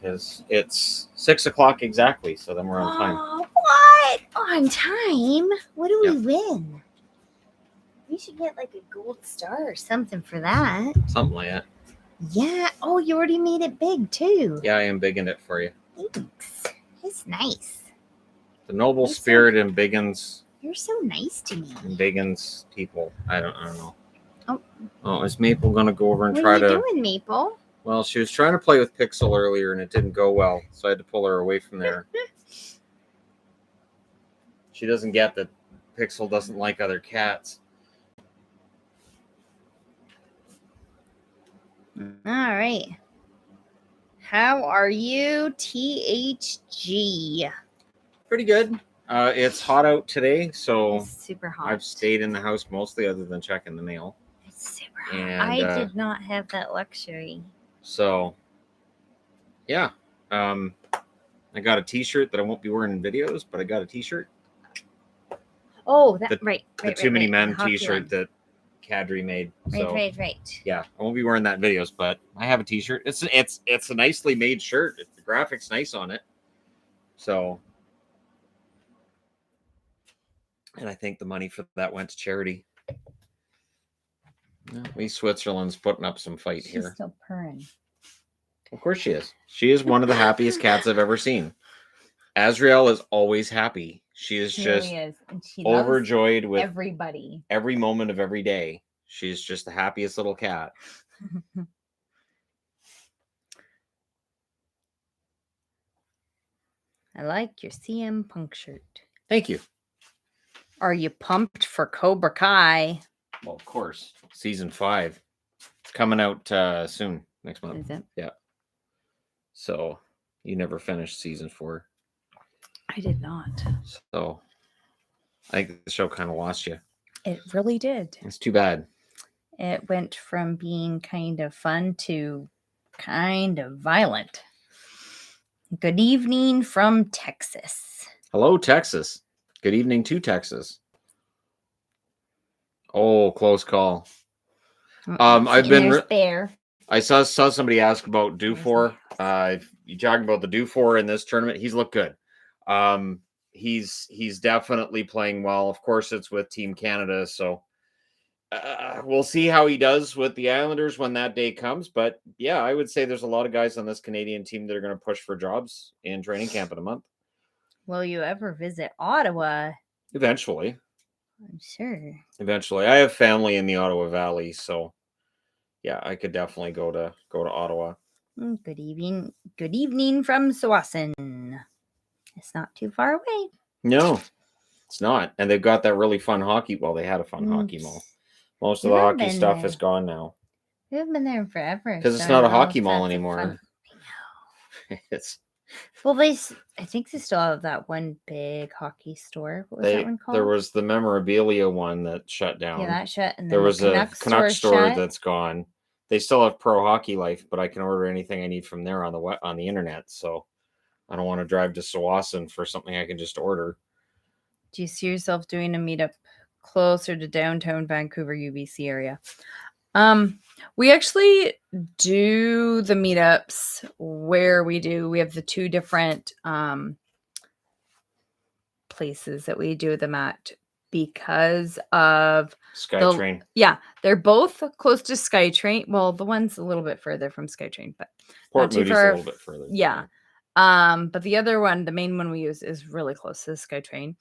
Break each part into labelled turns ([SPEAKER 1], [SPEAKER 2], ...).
[SPEAKER 1] because it's 6 o'clock exactly, so then we're on time.
[SPEAKER 2] Oh, what? On time? What do we win? We should get like a gold star or something for that.
[SPEAKER 1] Something like that.
[SPEAKER 2] Yeah. Oh, you already made it big too.
[SPEAKER 1] Yeah, I am bigging it for you.
[SPEAKER 2] Thanks. It's nice.
[SPEAKER 1] The noble spirit in Biggins.
[SPEAKER 2] You're so nice to me.
[SPEAKER 1] And Biggins people. I don't know.
[SPEAKER 2] Oh,
[SPEAKER 1] is Maple gonna go over and
[SPEAKER 2] what
[SPEAKER 1] try
[SPEAKER 2] are you
[SPEAKER 1] to?
[SPEAKER 2] doing, Maple?
[SPEAKER 1] Well, she was trying to play with Pixel earlier, and it didn't go well, so I had to pull her away from there. She doesn't get that Pixel doesn't like other cats.
[SPEAKER 2] All right. How are you, THG?
[SPEAKER 1] Pretty good. It's hot out today, so
[SPEAKER 2] It's super hot.
[SPEAKER 1] I've stayed in the house mostly other than checking the mail.
[SPEAKER 2] It's super hot.
[SPEAKER 1] And,
[SPEAKER 2] I did not have that luxury.
[SPEAKER 1] So, yeah. I got a t-shirt that I won't be wearing in videos, but I got a t-shirt.
[SPEAKER 2] Oh, that right.
[SPEAKER 1] The Too Many Men t-shirt that Kadri made.
[SPEAKER 2] Right.
[SPEAKER 1] Yeah, I won't be wearing that in videos, but I have a t-shirt. It's a nicely made shirt. The graphic's nice on it. So, and I think the money for that went to charity. Switzerland's putting up some fight here.
[SPEAKER 2] She's still purring.
[SPEAKER 1] Of course she is. She is one of the happiest cats I've ever seen. Azrael is always happy. She is just
[SPEAKER 2] And she
[SPEAKER 1] overjoyed with
[SPEAKER 2] everybody.
[SPEAKER 1] Every moment of every day. She's just the happiest little cat.
[SPEAKER 2] I like your CM Punk shirt.
[SPEAKER 1] Thank you.
[SPEAKER 2] Are you pumped for Cobra Kai?
[SPEAKER 1] Well, of course. Season 5. It's coming out soon. Next month.
[SPEAKER 2] Is it?
[SPEAKER 1] Yeah. So, you never finished season 4.
[SPEAKER 2] I did not.
[SPEAKER 1] So, I think the show kind of lost you.
[SPEAKER 2] It really did.
[SPEAKER 1] It's too bad.
[SPEAKER 2] It went from being kind of fun to kind of violent. Good evening from Texas.
[SPEAKER 1] Hello, Texas. Good evening to Texas. Oh, close call. I've been
[SPEAKER 2] there.
[SPEAKER 1] I saw somebody ask about Dufour. You talking about the Dufour in this tournament? He's looked good. He's definitely playing well. Of course, it's with Team Canada, so we'll see how he does with the Islanders when that day comes. But yeah, I would say there's a lot of guys on this Canadian team that are going to push for jobs in training camp in a month.
[SPEAKER 2] Will you ever visit Ottawa?
[SPEAKER 1] Eventually.
[SPEAKER 2] I'm sure.
[SPEAKER 1] Eventually. I have family in the Ottawa Valley, so yeah, I could definitely go to Ottawa.
[SPEAKER 2] Good evening. Good evening from Tsawwassen. It's not too far away.
[SPEAKER 1] No, it's not. And they've got that really fun hockey. Well, they had a fun hockey mall. Most of the hockey stuff is gone now.
[SPEAKER 2] We haven't been there forever.
[SPEAKER 1] Because it's not a hockey mall anymore. It's
[SPEAKER 2] well, I think they still have that one big hockey store. What was that one called?
[SPEAKER 1] There was the memorabilia one that shut down.
[SPEAKER 2] Yeah, that shut. And
[SPEAKER 1] there was a Canucks store that's gone. They still have Pro Hockey Life, but I can order anything I need from there on the internet. So I don't want to drive to Tsawwassen for something I can just order.
[SPEAKER 2] Do you see yourself doing a meetup closer to downtown Vancouver, UBC area? We actually do the meetups where we have the two different places that we do them at because of
[SPEAKER 1] SkyTrain.
[SPEAKER 2] Yeah, they're both close to SkyTrain. Well, the one's a little bit further from SkyTrain, but
[SPEAKER 1] Port Moody's a little bit further.
[SPEAKER 2] Yeah. But the other one, the main one we use, is really close to SkyTrain.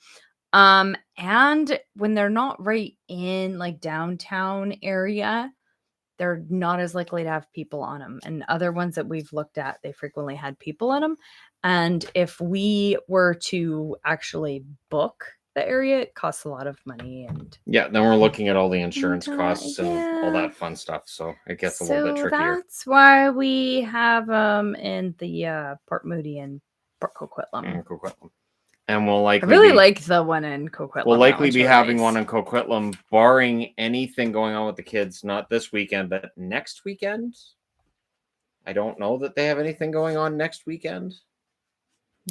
[SPEAKER 2] And when they're not right in like downtown area, they're not as likely to have people on them. And other ones that we've looked at, they frequently had people in them. And if we were to actually book the area, it costs a lot of money. And
[SPEAKER 1] yeah, then we're looking at all the insurance costs and all that fun stuff. So it gets a little bit trickier.
[SPEAKER 2] That's why we have them in the Port Moody and Port Coquitlam.
[SPEAKER 1] And we'll likely
[SPEAKER 2] I really like the one in Coquitlam.
[SPEAKER 1] We'll likely be having one in Coquitlam, barring anything going on with the kids, not this weekend, but next weekend. I don't know that they have anything going on next weekend.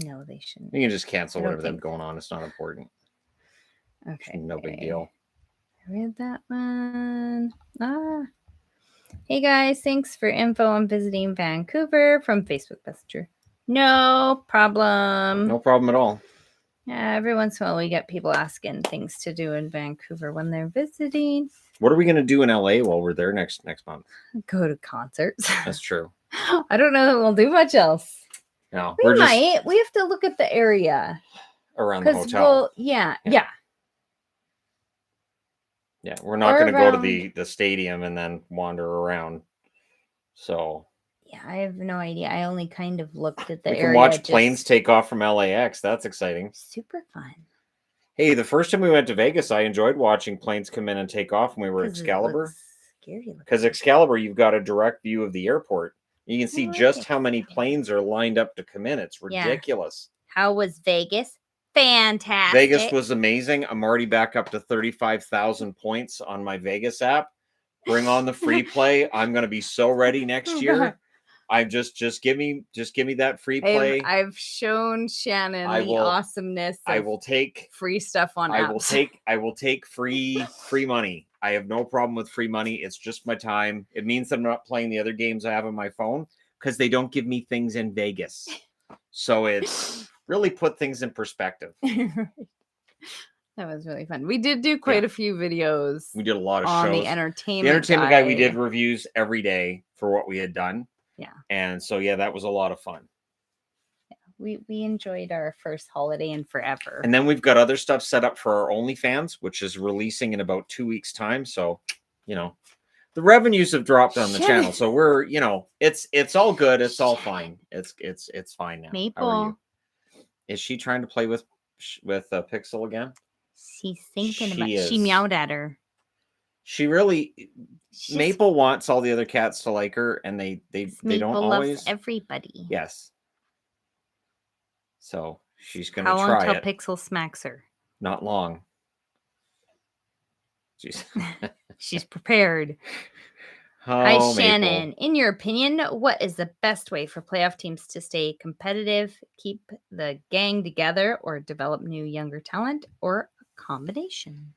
[SPEAKER 2] No, they shouldn't.
[SPEAKER 1] You can just cancel whatever they've going on. It's not important.
[SPEAKER 2] Okay.
[SPEAKER 1] No big deal.
[SPEAKER 2] I read that one. Hey guys, thanks for info on visiting Vancouver from Facebook Messenger. No problem.
[SPEAKER 1] No problem at all.
[SPEAKER 2] Yeah, every once in a while we get people asking things to do in Vancouver when they're visiting.
[SPEAKER 1] What are we going to do in LA while we're there next month?
[SPEAKER 2] Go to concerts.
[SPEAKER 1] That's true.
[SPEAKER 2] I don't know that we'll do much else.
[SPEAKER 1] No,
[SPEAKER 2] We might. We have to look at the area.
[SPEAKER 1] Around the hotel.
[SPEAKER 2] Yeah.
[SPEAKER 1] Yeah, we're not going to go to the stadium and then wander around. So
[SPEAKER 2] yeah, I have no idea. I only kind of looked at the area.
[SPEAKER 1] We can watch planes take off from LAX. That's exciting.
[SPEAKER 2] Super fun.
[SPEAKER 1] Hey, the first time we went to Vegas, I enjoyed watching planes come in and take off when we were at Excalibur. Because Excalibur, you've got a direct view of the airport. You can see just how many planes are lined up to come in. It's ridiculous.
[SPEAKER 2] Yeah. How was Vegas? Fantastic.
[SPEAKER 1] Vegas was amazing. I'm already back up to 35,000 points on my Vegas app. Bring on the free play. I'm going to be so ready next year. I just give me that free play.
[SPEAKER 2] I've shown Shannon the awesomeness. I will take
[SPEAKER 1] free stuff on apps. I will take free money. I have no problem with free money. It's just my time. It means I'm not playing the other games I have on my phone because they don't give me things in Vegas. So it's really put things in perspective.
[SPEAKER 2] That was really fun. We did do quite a few videos.
[SPEAKER 1] We did a lot of
[SPEAKER 2] on
[SPEAKER 1] shows.
[SPEAKER 2] The entertainment
[SPEAKER 1] guy. We did reviews every day for what we had done.
[SPEAKER 2] Yeah.
[SPEAKER 1] And so, that was a lot of fun.
[SPEAKER 2] Yeah, we enjoyed our first holiday in forever.
[SPEAKER 1] And then we've got other stuff set up for our OnlyFans, which is releasing in about 2 weeks' time. So, the revenues have dropped on the channel. So we're, it's all good. It's all fine. It's fine now.
[SPEAKER 2] Maple.
[SPEAKER 1] How are you? Is she trying to play with Pixel again?
[SPEAKER 2] She's thinking she meowed at her.
[SPEAKER 1] She really Maple wants all the other cats to like her, and they don't always.
[SPEAKER 2] Loves everybody.
[SPEAKER 1] Yes. So she's gonna try it.
[SPEAKER 2] How long till Pixel smacks her?
[SPEAKER 1] Not long.
[SPEAKER 2] She's prepared.
[SPEAKER 1] Oh,
[SPEAKER 2] Hi, Shannon. In your opinion, what is the best way for playoff teams to stay competitive, keep the gang together, or develop new younger talent, or a combination?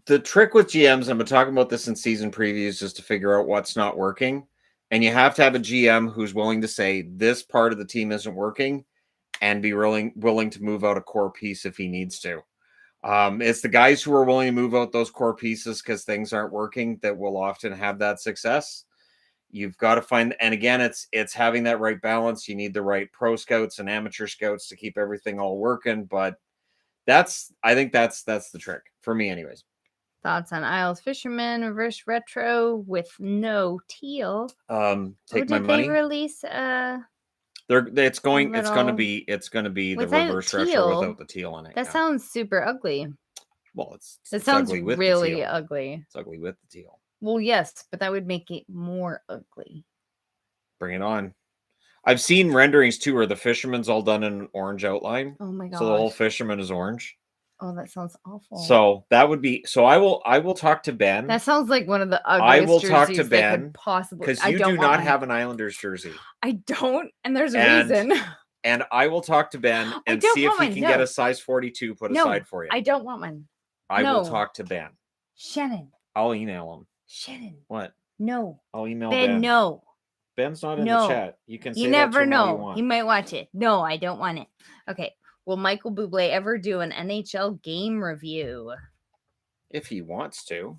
[SPEAKER 1] The trick with GMs, I've been talking about this in season previews, is to figure out what's not working. And you have to have a GM who's willing to say this part of the team isn't working and be willing to move out a core piece if he needs to. It's the guys who are willing to move out those core pieces because things aren't working that will often have that success. You've got to find, and again, it's having that right balance. You need the right pro scouts and amateur scouts to keep everything all working. But I think that's the trick for me anyways.
[SPEAKER 2] Thoughts on Isles Fisherman reverse retro with no teal?
[SPEAKER 1] Take my money.
[SPEAKER 2] Did they release
[SPEAKER 1] it's going to be the reverse retro without the teal on it.
[SPEAKER 2] That sounds super ugly.
[SPEAKER 1] Well, it
[SPEAKER 2] sounds ugly with really ugly.
[SPEAKER 1] It's ugly with the teal.
[SPEAKER 2] Well, yes, but that would make it more ugly.
[SPEAKER 1] Bring it on. I've seen renderings too where the fisherman's all done in an orange outline.
[SPEAKER 2] Oh my god.
[SPEAKER 1] So the whole fisherman is orange.
[SPEAKER 2] Oh, that sounds awful.
[SPEAKER 1] So that would be. So I will talk to Ben.
[SPEAKER 2] That sounds like one of the ugliest.
[SPEAKER 1] I will talk to Ben
[SPEAKER 2] possibly
[SPEAKER 1] because you do not have an Islanders jersey.
[SPEAKER 2] I don't, and there's a reason.
[SPEAKER 1] And I will talk to Ben and see if he can get a size 42 put aside for you.
[SPEAKER 2] I don't want one.
[SPEAKER 1] I will talk to Ben.
[SPEAKER 2] Shannon.
[SPEAKER 1] I'll email him.
[SPEAKER 2] Shannon.
[SPEAKER 1] What?
[SPEAKER 2] No.
[SPEAKER 1] I'll email Ben.
[SPEAKER 2] No.
[SPEAKER 1] Ben's not in the chat. You can.
[SPEAKER 2] You never know. He might watch it. No, I don't want it. Okay. Will Michael Buble ever do an NHL game review?
[SPEAKER 1] If he wants to.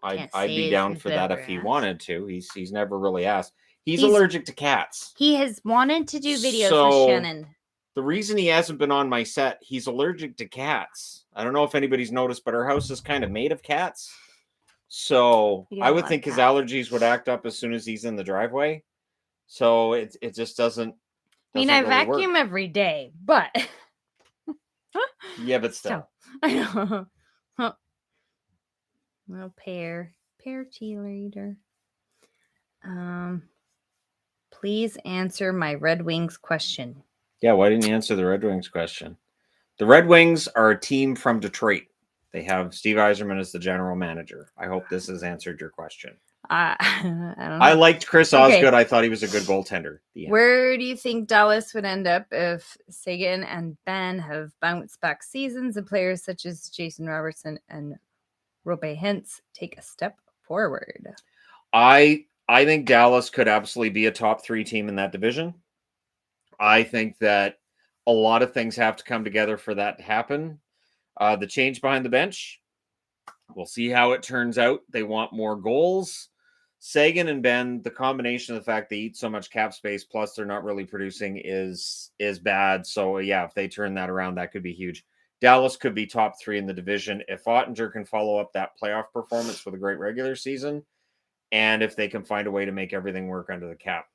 [SPEAKER 1] I'd be down for that if he wanted to. He's never really asked. He's allergic to cats.
[SPEAKER 2] He has wanted to do videos with Shannon.
[SPEAKER 1] The reason he hasn't been on my set, he's allergic to cats. I don't know if anybody's noticed, but our house is kind of made of cats. So I would think his allergies would act up as soon as he's in the driveway. So it just doesn't.
[SPEAKER 2] I mean, I vacuum every day, but
[SPEAKER 1] yeah, but still.
[SPEAKER 2] I know. Well, pear cheerleader. Please answer my Red Wings question.
[SPEAKER 1] Yeah, why didn't you answer the Red Wings question? The Red Wings are a team from Detroit. They have Steve Yzerman as the general manager. I hope this has answered your question.
[SPEAKER 2] I don't know.
[SPEAKER 1] I liked Chris Osgood. I thought he was a good goaltender.
[SPEAKER 2] Where do you think Dallas would end up if Sagan and Ben have bounced back seasons and players such as Jason Robertson and Rope Hintz take a step forward?
[SPEAKER 1] I I think Dallas could absolutely be a top 3 team in that division. I think that a lot of things have to come together for that to happen. The change behind the bench, we'll see how it turns out. They want more goals. Sagan and Ben, the combination of the fact they eat so much cap space, plus they're not really producing, is bad. So yeah, if they turn that around, that could be huge. Dallas could be top 3 in the division if Ottinger can follow up that playoff performance with a great regular season, and if they can find a way to make everything work under the cap.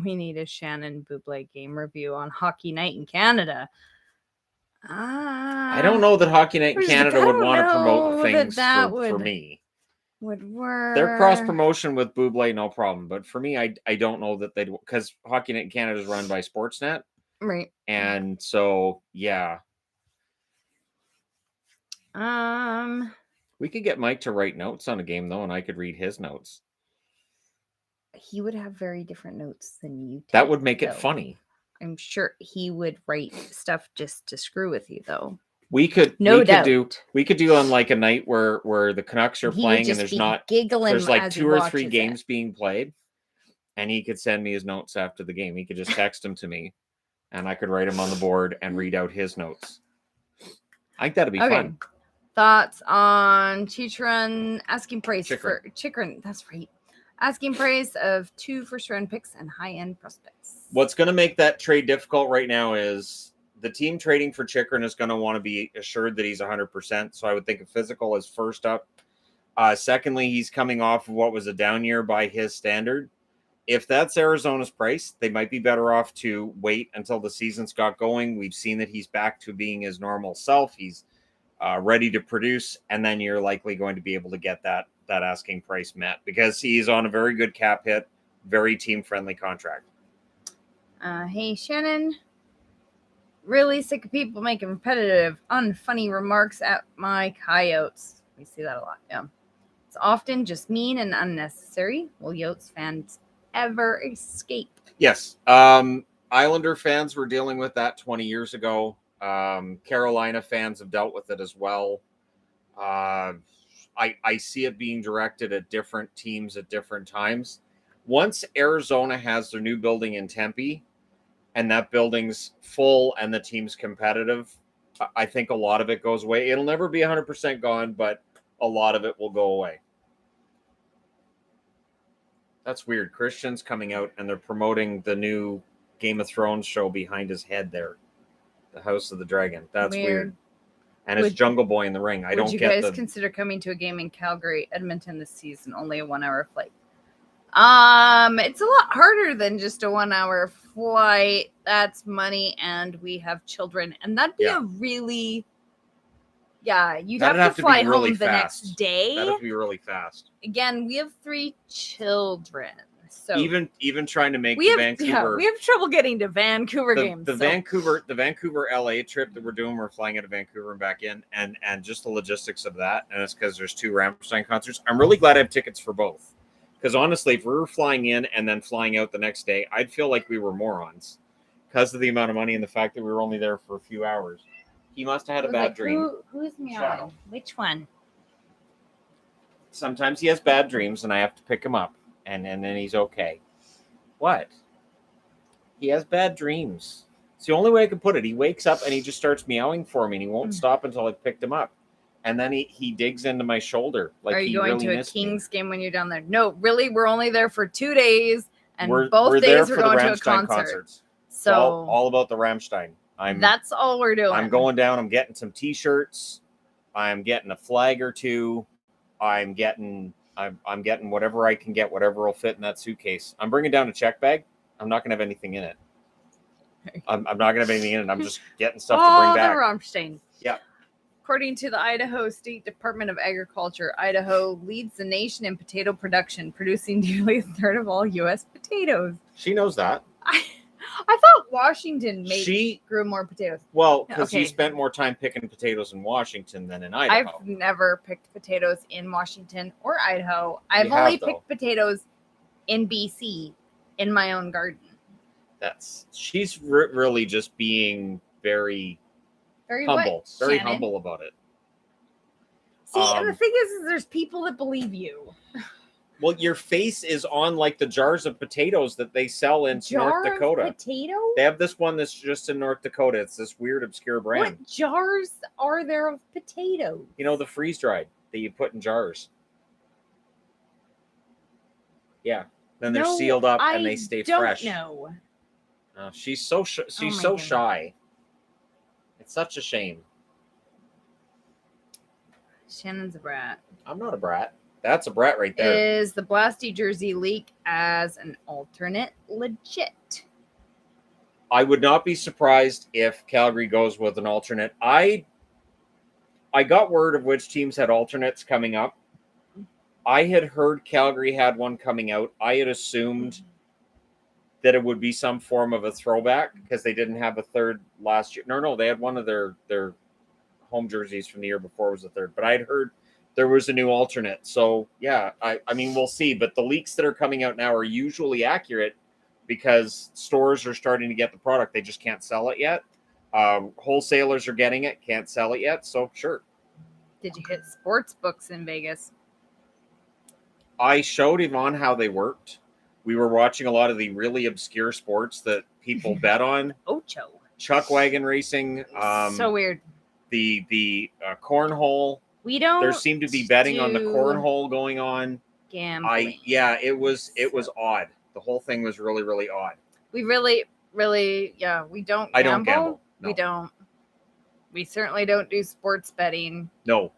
[SPEAKER 2] We need a Shannon Buble game review on Hockey Night in Canada.
[SPEAKER 1] I don't know that Hockey Night in Canada would want to promote things for me.
[SPEAKER 2] Would work.
[SPEAKER 1] Their cross promotion with Buble, no problem. But for me, I don't know that they'd, because Hockey Night in Canada is run by Sportsnet.
[SPEAKER 2] Right.
[SPEAKER 1] And so, yeah. We could get Mike to write notes on a game, though, and I could read his notes.
[SPEAKER 2] He would have very different notes than you.
[SPEAKER 1] That would make it funny.
[SPEAKER 2] I'm sure he would write stuff just to screw with you, though.
[SPEAKER 1] We could do on like a night where the Canucks are playing and there's like 2 or 3 games being played, and he could send me his notes after the game. He could just text them to me, and I could write them on the board and read out his notes. I think that'd be fun.
[SPEAKER 2] Thoughts on Chychrun asking price for Chychrun? That's right. Asking price of 2 first-round picks and high-end prospects.
[SPEAKER 1] What's going to make that trade difficult right now is the team trading for Chychrun is going to want to be assured that he's 100%. So I would think a physical is first up. Secondly, he's coming off of what was a down year by his standard. If that's Arizona's price, they might be better off to wait until the season's got going. We've seen that he's back to being his normal self. He's ready to produce, and then you're likely going to be able to get that asking price met because he's on a very good cap hit, very team-friendly contract.
[SPEAKER 2] Hey, Shannon. Really sick of people making repetitive, unfunny remarks at my Coyotes. We see that a lot, yeah. It's often just mean and unnecessary. Will Yotes fans ever escape? Yes.
[SPEAKER 1] Islander fans were dealing with that 20 years ago. Carolina fans have dealt with it as well. I see it being directed at different teams at different times. Once Arizona has their new building in Tempe and that building's full and the team's competitive, I think a lot of it goes away. It'll never be 100% gone, but a lot of it will go away. That's weird. Christian's coming out and they're promoting the new Game of Thrones show behind his head there. The House of the Dragon. That's weird. And it's Jungle Boy in the ring. I don't get
[SPEAKER 2] Would you guys consider coming to a game in Calgary, Edmonton this season? Only a 1-hour flight. It's a lot harder than just a 1-hour flight. That's money, and we have children. And that'd be a really... Yeah, you'd have to fly home the next day.
[SPEAKER 1] That'd have to be really fast.
[SPEAKER 2] Again, we have 3 children. So
[SPEAKER 1] even trying to make Vancouver.
[SPEAKER 2] Yeah, we have trouble getting to Vancouver games.
[SPEAKER 1] The Vancouver LA trip that we're doing, we're flying out of Vancouver and back in, and just the logistics of that, and it's because there's 2 Rammstein concerts. I'm really glad I have tickets for both. Because honestly, if we were flying in and then flying out the next day, I'd feel like we were morons because of the amount of money and the fact that we were only there for a few hours. He must have had a bad dream.
[SPEAKER 2] Who's meowing? Which one?
[SPEAKER 1] Sometimes he has bad dreams, and I have to pick him up. And then he's okay. What? He has bad dreams. It's the only way I can put it. He wakes up and he just starts meowing for me, and he won't stop until I've picked him up. And then he digs into my shoulder. Like, are you going to a
[SPEAKER 2] Kings game when you're down there? No, really. We're only there for 2 days, and both days we're going to a concert. Concerts. So
[SPEAKER 1] all about the Rammstein.
[SPEAKER 2] That's all we're doing.
[SPEAKER 1] I'm going down. I'm getting some T-shirts. I'm getting a flag or 2. I'm getting whatever I can get, whatever will fit in that suitcase. I'm bringing down a check bag. I'm not going to have anything in it. I'm not going to have anything in it. I'm just getting stuff to bring back.
[SPEAKER 2] The Rammstein.
[SPEAKER 1] Yeah.
[SPEAKER 2] According to the Idaho State Department of Agriculture, Idaho leads the nation in potato production, producing nearly a third of all U.S. potatoes.
[SPEAKER 1] She knows that.
[SPEAKER 2] I thought Washington grew more potatoes.
[SPEAKER 1] Well, because you spent more time picking potatoes in Washington than in Idaho.
[SPEAKER 2] I've never picked potatoes in Washington or Idaho. I've only picked potatoes in BC in my own garden.
[SPEAKER 1] She's really just being very humble. Very humble about it.
[SPEAKER 2] See, and the thing is there's people that believe you.
[SPEAKER 1] Well, your face is on like the jars of potatoes that they sell in North Dakota.
[SPEAKER 2] Potato?
[SPEAKER 1] They have this one that's just in North Dakota. It's this weird, obscure brand.
[SPEAKER 2] What jars are there of potatoes?
[SPEAKER 1] You know, the freeze-dried that you put in jars. Yeah. Then they're sealed up and they stay fresh.
[SPEAKER 2] No.
[SPEAKER 1] She's so shy. It's such a shame.
[SPEAKER 2] Shannon's a brat.
[SPEAKER 1] I'm not a brat. That's a brat right there.
[SPEAKER 2] Is the Blasty jersey leak as an alternate legit?
[SPEAKER 1] I would not be surprised if Calgary goes with an alternate. I got word of which teams had alternates coming up. I had heard Calgary had one coming out. I had assumed that it would be some form of a throwback because they didn't have a third last year. No, they had one of their home jerseys from the year before was the third. But I'd heard there was a new alternate. So, yeah, I mean, we'll see. But the leaks that are coming out now are usually accurate because stores are starting to get the product. They just can't sell it yet. Wholesalers are getting it, can't sell it yet. So, sure.
[SPEAKER 2] Did you hit sports books in Vegas?
[SPEAKER 1] I showed Yvonne how they worked. We were watching a lot of the really obscure sports that people bet on.
[SPEAKER 2] Ocho.
[SPEAKER 1] Chuck wagon racing.
[SPEAKER 2] So weird.
[SPEAKER 1] The cornhole.
[SPEAKER 2] We don't.
[SPEAKER 1] There seemed to be betting on the cornhole going on.
[SPEAKER 2] Gambling.
[SPEAKER 1] It was odd. The whole thing was really, really odd.
[SPEAKER 2] We really, we don't gamble.
[SPEAKER 1] I don't gamble. No.
[SPEAKER 2] We don't. We certainly don't do sports betting.
[SPEAKER 1] No.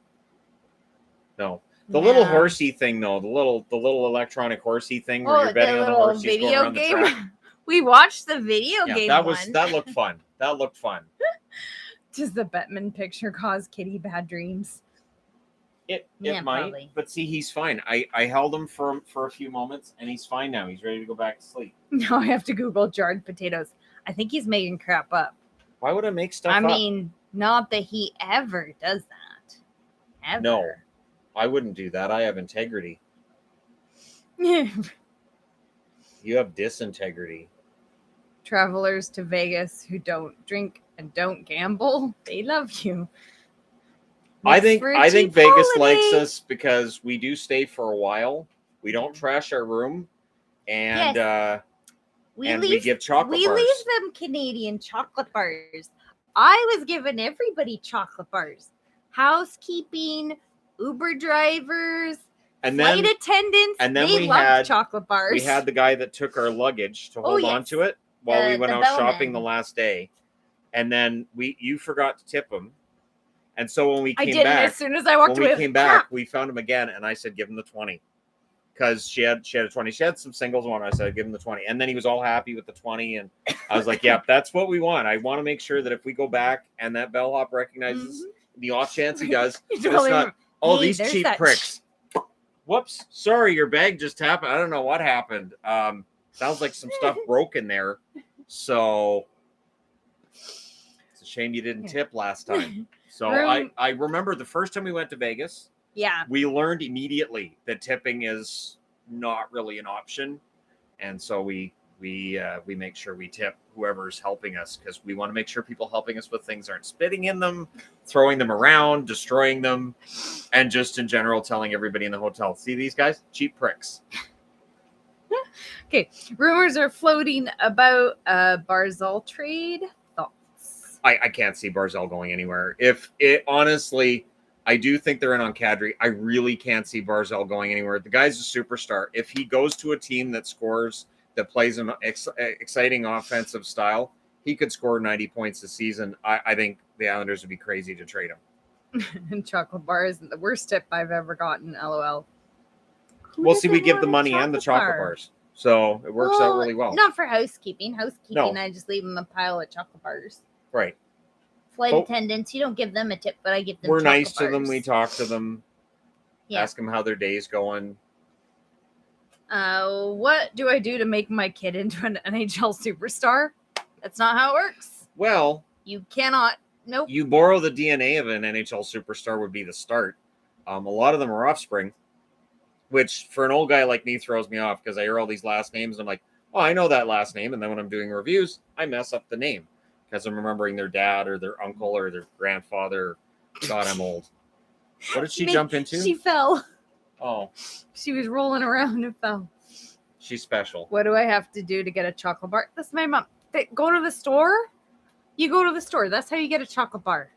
[SPEAKER 1] The little horsey thing, though, the little electronic horsey thing where you're betting on the horses going around the track.
[SPEAKER 2] We watched the video game.
[SPEAKER 1] That looked fun. That looked fun.
[SPEAKER 2] Does the Bettman picture cause Kitty bad dreams?
[SPEAKER 1] It might, probably. But see, he's fine. I held him for a few moments, and he's fine now. He's ready to go back to sleep.
[SPEAKER 2] Now I have to Google jarred potatoes. I think he's making crap up.
[SPEAKER 1] Why would I make stuff up?
[SPEAKER 2] I mean, not that he ever does that. Ever.
[SPEAKER 1] No. I wouldn't do that. I have integrity.
[SPEAKER 2] You
[SPEAKER 1] have disintegrity.
[SPEAKER 2] Travelers to Vegas who don't drink and don't gamble, they love you.
[SPEAKER 1] I think Vegas likes us because we do stay for a while. We don't trash our room, and we give chocolate bars.
[SPEAKER 2] We leave them Canadian chocolate bars. I was giving everybody chocolate bars. Housekeeping, Uber drivers, flight attendants,
[SPEAKER 1] and then
[SPEAKER 2] they loved chocolate bars.
[SPEAKER 1] We had the guy that took our luggage to hold on to it while we went out shopping the last day. And then you forgot to tip him. And so when we came back,
[SPEAKER 2] as soon as I walked away,
[SPEAKER 1] we found him again, and I said, give him the 20. Because she had a 20. She had some singles one. I said, give him the 20. And then he was all happy with the 20. And I was like, yeah, that's what we want. I want to make sure that if we go back and that bellhop recognizes the off chance he does, it's not, these cheap pricks. Whoops. Sorry, your bag just happened. I don't know what happened. Sounds like some stuff broke in there. So it's a shame you didn't tip last time. So I remember the first time we went to Vegas.
[SPEAKER 2] Yeah.
[SPEAKER 1] We learned immediately that tipping is not really an option. And so we make sure we tip whoever's helping us because we want to make sure people helping us with things aren't spitting in them, throwing them around, destroying them, and just in general telling everybody in the hotel, see these guys? Cheap pricks.
[SPEAKER 2] Okay. Rumors are floating about a Barzal trade. Thoughts?
[SPEAKER 1] I can't see Barzal going anywhere. Honestly, I do think they're in on Kadri. I really can't see Barzal going anywhere. The guy's a superstar. If he goes to a team that scores, that plays an exciting offensive style, he could score 90 points a season. I think the Islanders would be crazy to trade him.
[SPEAKER 2] And chocolate bars, the worst tip I've ever gotten, LOL.
[SPEAKER 1] Well, see, we give the money and the chocolate bars. So it works out really well.
[SPEAKER 2] Not for housekeeping. Housekeeping, no. I just leave them a pile of chocolate bars.
[SPEAKER 1] Right.
[SPEAKER 2] Flight attendants, you don't give them a tip, but I give them
[SPEAKER 1] chocolate bars. We're nice
[SPEAKER 2] to
[SPEAKER 1] them. We talk to them. Yeah. Ask them how their day's going.
[SPEAKER 2] What do I do to make my kid into an NHL superstar? That's not how it works.
[SPEAKER 1] Well,
[SPEAKER 2] you cannot. Nope.
[SPEAKER 1] You borrow the DNA of an NHL superstar would be the start. A lot of them are offspring, which for an old guy like me throws me off because I hear all these last names. And I'm like, oh, I know that last name. And then when I'm doing reviews, I mess up the name because I'm remembering their dad or their uncle or their grandfather. God, I'm old. What did she jump into?
[SPEAKER 2] She fell.
[SPEAKER 1] Oh,
[SPEAKER 2] She was rolling around and fell.
[SPEAKER 1] she's special.
[SPEAKER 2] What do I have to do to get a chocolate bar? That's my mom. Go to the store. You go to the store. That's how you get a chocolate bar.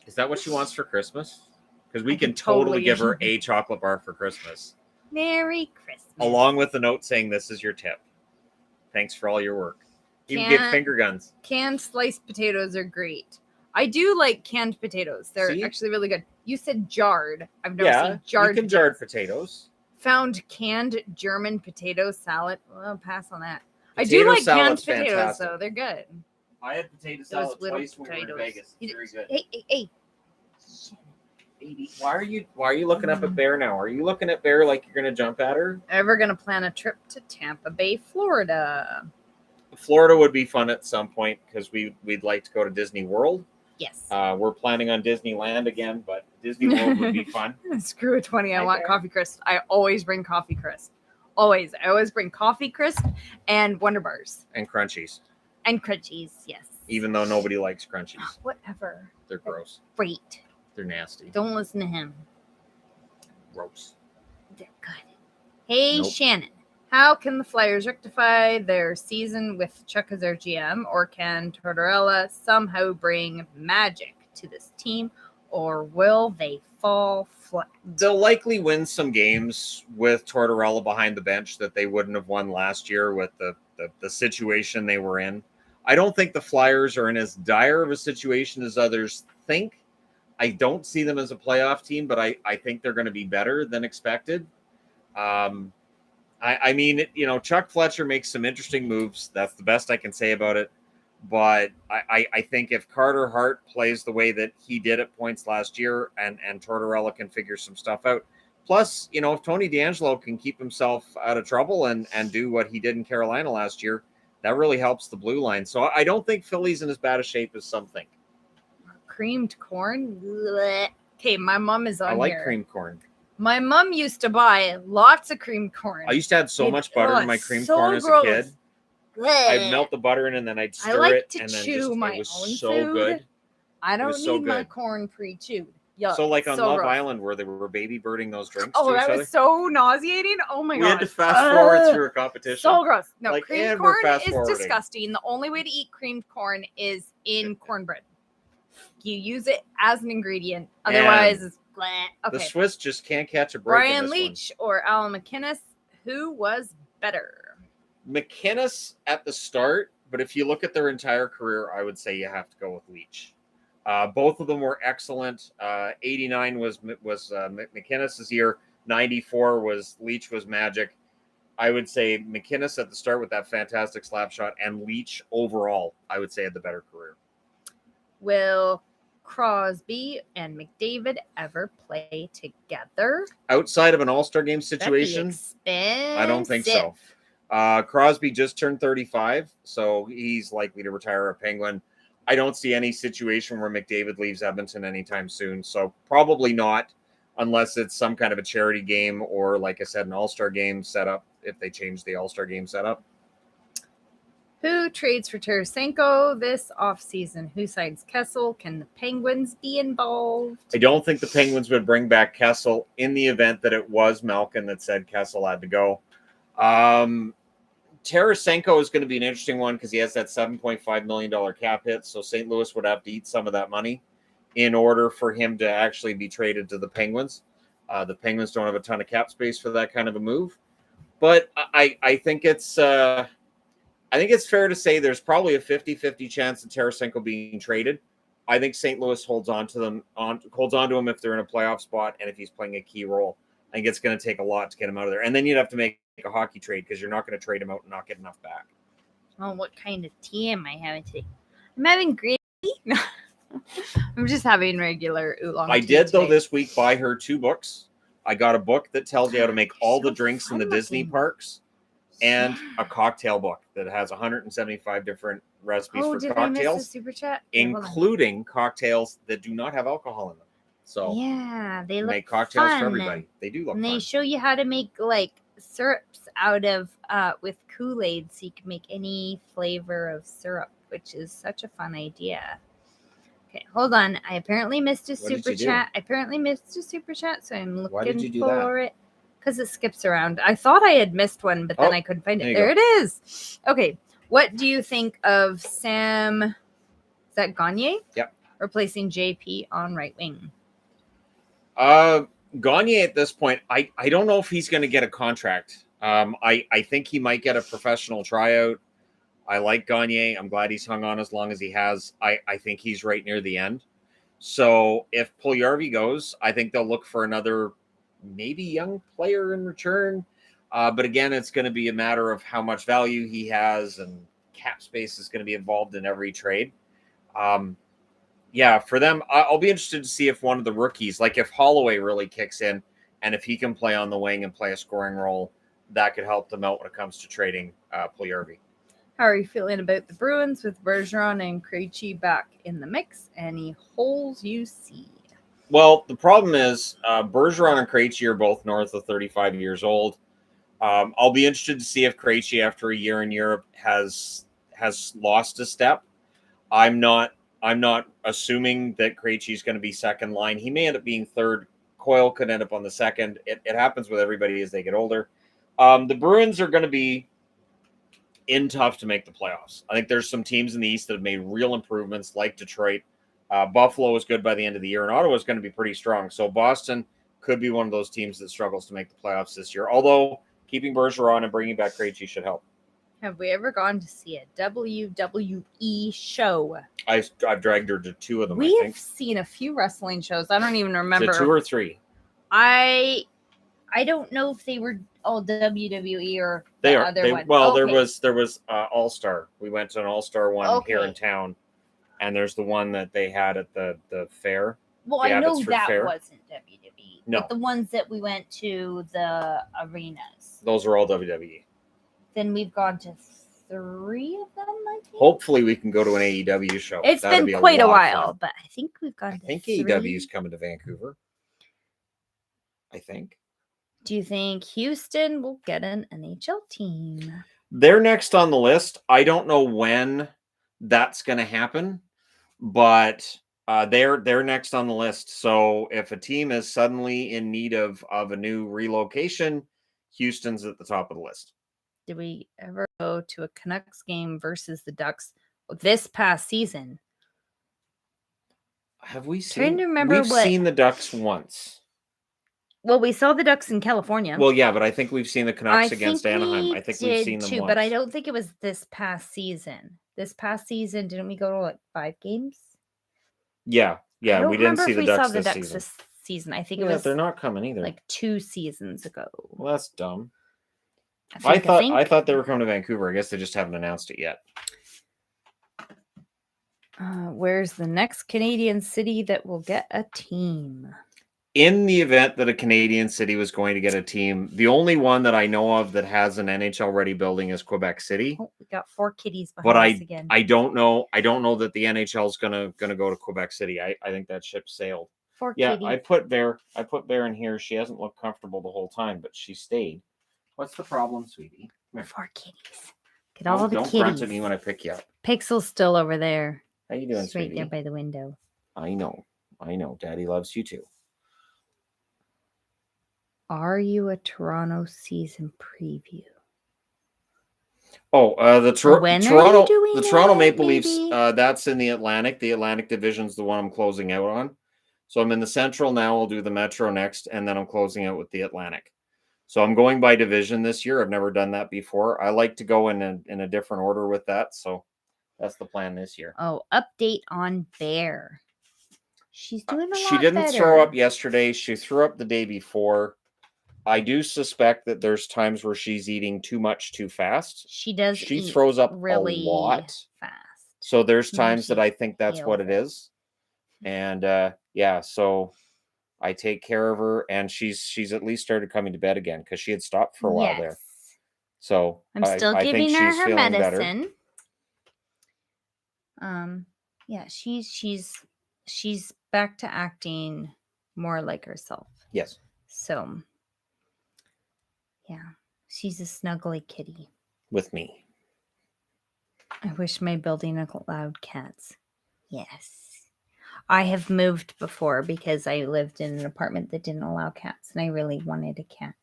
[SPEAKER 1] Is that what she wants for Christmas? Because we
[SPEAKER 2] I
[SPEAKER 1] can
[SPEAKER 2] could
[SPEAKER 1] totally
[SPEAKER 2] totally
[SPEAKER 1] give her
[SPEAKER 2] use-
[SPEAKER 1] a chocolate bar for Christmas.
[SPEAKER 2] Merry Christmas.
[SPEAKER 1] Along with the note saying this is your tip. Thanks for all your work. You can get finger guns.
[SPEAKER 2] Canned sliced potatoes are great. I do like canned potatoes. They're actually really good. You said jarred. I've never seen jarred.
[SPEAKER 1] You can jarred potatoes.
[SPEAKER 2] Found canned German potato salad. Well, I'll pass on that.
[SPEAKER 1] Potato
[SPEAKER 2] I do like canned
[SPEAKER 1] salad's
[SPEAKER 2] potatoes,
[SPEAKER 1] fantastic.
[SPEAKER 2] though. They're good.
[SPEAKER 1] I had potato salad
[SPEAKER 2] little
[SPEAKER 1] twice when we were in Vegas. It's very good.
[SPEAKER 2] Hey.
[SPEAKER 1] Why are you looking up at Bear now? Are you looking at Bear like you're gonna jump at her?
[SPEAKER 2] Ever gonna plan a trip to Tampa Bay, Florida?
[SPEAKER 1] Florida would be fun at some point because we'd like to go to Disney World.
[SPEAKER 2] Yes.
[SPEAKER 1] We're planning on Disneyland again, but Disney World would be fun.
[SPEAKER 2] Screw a 20. I want coffee crisp. I always bring coffee crisp. Always. I always bring coffee crisp and Wonder Bars.
[SPEAKER 1] And crunchies.
[SPEAKER 2] And crunchies, yes.
[SPEAKER 1] Even though nobody likes crunchies.
[SPEAKER 2] Whatever.
[SPEAKER 1] They're gross.
[SPEAKER 2] Great.
[SPEAKER 1] They're nasty.
[SPEAKER 2] Don't listen to him.
[SPEAKER 1] Gross.
[SPEAKER 2] They're good. Hey,
[SPEAKER 1] Nope.
[SPEAKER 2] Shannon. How can the Flyers rectify their season with Chuck as their GM, or can Tortorella somehow bring magic to this team, or will they fall flat?
[SPEAKER 1] They'll likely win some games with Tortorella behind the bench that they wouldn't have won last year with the situation they were in. I don't think the Flyers are in as dire of a situation as others think. I don't see them as a playoff team, but I think they're going to be better than expected. I mean, Chuck Fletcher makes some interesting moves. That's the best I can say about it. But I think if Carter Hart plays the way that he did at points last year and Tortorella can figure some stuff out. Plus, if Tony DeAngelo can keep himself out of trouble and do what he did in Carolina last year, that really helps the blue line. So I don't think Philly's in as bad a shape as some think.
[SPEAKER 2] Creamed corn? Blech. Okay, my mom is on here.
[SPEAKER 1] I like creamed corn.
[SPEAKER 2] My mom used to buy lots of creamed corn.
[SPEAKER 1] I used to add so much butter in my creamed corn as a kid. I'd melt the butter in and then I'd stir it.
[SPEAKER 2] To
[SPEAKER 1] and then
[SPEAKER 2] chew my
[SPEAKER 1] it was
[SPEAKER 2] own
[SPEAKER 1] so
[SPEAKER 2] food.
[SPEAKER 1] good.
[SPEAKER 2] I don't need my corn pre-chewed. Yuck.
[SPEAKER 1] So like on
[SPEAKER 2] so
[SPEAKER 1] Love
[SPEAKER 2] gross.
[SPEAKER 1] Island where they were baby birding those drinks
[SPEAKER 2] Oh,
[SPEAKER 1] to each
[SPEAKER 2] that
[SPEAKER 1] other.
[SPEAKER 2] was so nauseating. Oh my god.
[SPEAKER 1] We had to fast forward through a competition.
[SPEAKER 2] So gross. No,
[SPEAKER 1] Like,
[SPEAKER 2] creamed
[SPEAKER 1] and we're
[SPEAKER 2] corn is
[SPEAKER 1] fast-forwarding.
[SPEAKER 2] disgusting. The only way to eat creamed corn is in cornbread. You use it as an ingredient. Otherwise, it's bleh. Okay.
[SPEAKER 1] The Swiss just can't catch a break.
[SPEAKER 2] Brian
[SPEAKER 1] in this
[SPEAKER 2] Leach or Alan McInnes, who was better?
[SPEAKER 1] McInnes at the start, but if you look at their entire career, I would say you have to go with Leach. Both of them were excellent. 89 was McInnes' year. 94 was Leach was magic. I would say McInnes at the start with that fantastic slap shot, and Leach overall, I would say, had the better career.
[SPEAKER 2] Will Crosby and McDavid ever play together?
[SPEAKER 1] Outside of an All-Star game situation, I don't think so. Crosby just turned 35, so he's likely to retire a Penguin. I don't see any situation where McDavid leaves Edmonton anytime soon, so probably not unless it's some kind of a charity game or, like I said, an All-Star game setup, if they change the All-Star game setup.
[SPEAKER 2] Who trades for Tarasenko this offseason? Who signs Kessel? Can the Penguins be involved?
[SPEAKER 1] I don't think the Penguins would bring back Kessel in the event that it was Malkin that said Kessel had to go. Tarasenko is going to be an interesting one because he has that $7.5 million cap hit, so St. Louis would have to eat some of that money in order for him to actually be traded to the Penguins. The Penguins don't have a ton of cap space for that kind of a move. But I think it's fair to say there's probably a 50-50 chance of Tarasenko being traded. I think St. Louis holds on to him if they're in a playoff spot and if he's playing a key role. I think it's going to take a lot to get him out of there. And then you'd have to make a hockey trade because you're not going to trade him out and not get enough back.
[SPEAKER 2] Oh, what kind of tea am I having today? I'm having green tea. No. I'm just having regular oolong tea.
[SPEAKER 1] I did,
[SPEAKER 2] today.
[SPEAKER 1] though, this week buy her 2 books. I got a book that tells you how to make all the drinks in the Disney parks and a cocktail book that has 175 different recipes for
[SPEAKER 2] did
[SPEAKER 1] cocktails,
[SPEAKER 2] I miss the super chat?
[SPEAKER 1] including cocktails that do not have alcohol in them. So
[SPEAKER 2] yeah, they look
[SPEAKER 1] make cocktails
[SPEAKER 2] fun.
[SPEAKER 1] for everybody. They do look
[SPEAKER 2] and
[SPEAKER 1] fun.
[SPEAKER 2] they show you how to make like syrups out of with Kool-Aid, so you can make any flavor of syrup, which is such a fun idea. Okay, hold on. I apparently missed a
[SPEAKER 1] What did
[SPEAKER 2] super
[SPEAKER 1] you do?
[SPEAKER 2] chat. So I'm
[SPEAKER 1] Why did
[SPEAKER 2] looking
[SPEAKER 1] you do that?
[SPEAKER 2] for it because it skips around. I thought I had missed one, but then
[SPEAKER 1] Oh,
[SPEAKER 2] I couldn't find it.
[SPEAKER 1] there you
[SPEAKER 2] There
[SPEAKER 1] go.
[SPEAKER 2] it is. Okay, what do you think of Sam? Is that Gagne?
[SPEAKER 1] Yep.
[SPEAKER 2] Replacing JP on right wing.
[SPEAKER 1] Gagne at this point, I don't know if he's going to get a contract. I think he might get a professional tryout. I like Gagne. I'm glad he's hung on as long as he has. I think he's right near the end. So if Puljujarvi goes, I think they'll look for another maybe young player in return. But again, it's going to be a matter of how much value he has, and cap space is going to be involved in every trade. Yeah, for them, I'll be interested to see if one of the rookies, like if Holloway really kicks in, and if he can play on the wing and play a scoring role, that could help them out when it comes to trading Puljujarvi.
[SPEAKER 2] How are you feeling about the Bruins with Bergeron and Krejci back in the mix? Any holes you see?
[SPEAKER 1] Well, the problem is Bergeron and Krejci are both north of 35 years old. I'll be interested to see if Krejci, after a year in Europe, has lost a step. I'm not assuming that Krejci is going to be second line. He may end up being third. Coyle could end up on the second. It happens with everybody as they get older. The Bruins are going to be in tough to make the playoffs. I think there's some teams in the East that have made real improvements, like Detroit. Buffalo is good by the end of the year, and Ottawa is going to be pretty strong. So Boston could be one of those teams that struggles to make the playoffs this year. Although keeping Bergeron and bringing back Krejci should help.
[SPEAKER 2] Have we ever gone to see a WWE show?
[SPEAKER 1] I've dragged her to two of them.
[SPEAKER 2] We've
[SPEAKER 1] I think
[SPEAKER 2] seen a few wrestling shows. I don't even remember.
[SPEAKER 1] Is it 2 or 3?
[SPEAKER 2] I don't know if they were all WWE or
[SPEAKER 1] They
[SPEAKER 2] the
[SPEAKER 1] are.
[SPEAKER 2] other one.
[SPEAKER 1] Well,
[SPEAKER 2] Okay.
[SPEAKER 1] there was All Star. We went to an All Star one here in
[SPEAKER 2] Okay.
[SPEAKER 1] town, and there's the one that they had at the fair.
[SPEAKER 2] Well,
[SPEAKER 1] the
[SPEAKER 2] I know
[SPEAKER 1] Abbotsford
[SPEAKER 2] that
[SPEAKER 1] Fair.
[SPEAKER 2] wasn't WWE.
[SPEAKER 1] No.
[SPEAKER 2] But the ones that we went to, the arenas,
[SPEAKER 1] Those are all WWE.
[SPEAKER 2] then we've gone to 3 of them, I think.
[SPEAKER 1] Hopefully, we can go to an AEW show.
[SPEAKER 2] It's
[SPEAKER 1] That'd
[SPEAKER 2] been
[SPEAKER 1] be
[SPEAKER 2] quite a
[SPEAKER 1] lot of
[SPEAKER 2] while,
[SPEAKER 1] fun.
[SPEAKER 2] but I think we've gone
[SPEAKER 1] I
[SPEAKER 2] to
[SPEAKER 1] think
[SPEAKER 2] 3.
[SPEAKER 1] AEW is coming to Vancouver. I think.
[SPEAKER 2] Do you think Houston will get an NHL team?
[SPEAKER 1] They're next on the list. I don't know when that's going to happen, but they're next on the list. So if a team is suddenly in need of a new relocation, Houston's at the top of the list.
[SPEAKER 2] Did we ever go to a Canucks game versus the Ducks this past season?
[SPEAKER 1] Have we
[SPEAKER 2] Trying
[SPEAKER 1] seen?
[SPEAKER 2] to remember
[SPEAKER 1] We've
[SPEAKER 2] what-
[SPEAKER 1] seen the Ducks once.
[SPEAKER 2] Well, we saw the Ducks in California.
[SPEAKER 1] Well, yeah, but I think we've seen the Canucks against
[SPEAKER 2] think
[SPEAKER 1] Anaheim.
[SPEAKER 2] we
[SPEAKER 1] I think we've seen
[SPEAKER 2] did
[SPEAKER 1] them
[SPEAKER 2] too,
[SPEAKER 1] once.
[SPEAKER 2] but I don't think it was this past season. This past season, didn't we go to like 5 games?
[SPEAKER 1] Yeah,
[SPEAKER 2] I don't
[SPEAKER 1] we didn't
[SPEAKER 2] remember
[SPEAKER 1] see
[SPEAKER 2] if
[SPEAKER 1] the
[SPEAKER 2] we
[SPEAKER 1] Ducks
[SPEAKER 2] saw the
[SPEAKER 1] this
[SPEAKER 2] Ducks
[SPEAKER 1] season.
[SPEAKER 2] this season. I think
[SPEAKER 1] Yeah,
[SPEAKER 2] it was
[SPEAKER 1] they're not coming either.
[SPEAKER 2] like 2 seasons ago.
[SPEAKER 1] Well, that's dumb.
[SPEAKER 2] I
[SPEAKER 1] thought they were coming to Vancouver. I guess they just haven't announced it yet.
[SPEAKER 2] Where's the next Canadian city that will get a team?
[SPEAKER 1] In the event that a Canadian city was going to get a team, the only one that I know of that has an NHL ready building is Quebec City.
[SPEAKER 2] Oh, we got 4 kitties behind
[SPEAKER 1] But
[SPEAKER 2] us again.
[SPEAKER 1] I don't know that the NHL is gonna go to Quebec City. I think that ship sailed.
[SPEAKER 2] 4
[SPEAKER 1] Yeah,
[SPEAKER 2] kitties.
[SPEAKER 1] I put Bear in here. She hasn't looked comfortable the whole time, but she stayed. What's the problem, sweetie?
[SPEAKER 2] 4 kitties. Get all the
[SPEAKER 1] don't
[SPEAKER 2] kitties.
[SPEAKER 1] grunt at me when I pick you up.
[SPEAKER 2] Pixel's still over there.
[SPEAKER 1] How you doing,
[SPEAKER 2] She's right
[SPEAKER 1] sweetie?
[SPEAKER 2] there by the window.
[SPEAKER 1] I know. Daddy loves you too.
[SPEAKER 2] Are you a Toronto season preview?
[SPEAKER 1] Oh, the
[SPEAKER 2] When are you
[SPEAKER 1] Toronto
[SPEAKER 2] doing
[SPEAKER 1] the Toronto
[SPEAKER 2] it,
[SPEAKER 1] Maple Leafs.
[SPEAKER 2] baby?
[SPEAKER 1] That's in the Atlantic. The Atlantic Division's the one I'm closing out on. So I'm in the Central now. I'll do the Metro next, and then I'm closing out with the Atlantic. So I'm going by division this year. I've never done that before. I like to go in a different order with that. So that's the plan this year.
[SPEAKER 2] Oh, update on Bear. She's doing a lot
[SPEAKER 1] She didn't
[SPEAKER 2] better.
[SPEAKER 1] throw up yesterday. She threw up the day before. I do suspect that there's times where she's eating too much too fast.
[SPEAKER 2] She does.
[SPEAKER 1] She
[SPEAKER 2] eat
[SPEAKER 1] throws up
[SPEAKER 2] really
[SPEAKER 1] a lot.
[SPEAKER 2] fast.
[SPEAKER 1] So there's
[SPEAKER 2] And
[SPEAKER 1] times that
[SPEAKER 2] she
[SPEAKER 1] I think that's what it is. And so I take care of her, and she's at least started coming to bed again because she had stopped for a while there. So
[SPEAKER 2] I'm still
[SPEAKER 1] I think
[SPEAKER 2] giving her
[SPEAKER 1] she's
[SPEAKER 2] her
[SPEAKER 1] feeling better.
[SPEAKER 2] medicine. Yeah, she's back to acting more like herself.
[SPEAKER 1] Yes.
[SPEAKER 2] So, yeah, she's a snuggly kitty.
[SPEAKER 1] With me.
[SPEAKER 2] I wish my building allowed cats. Yes. I have moved before because I lived in an apartment that didn't allow cats, and I really wanted a cat.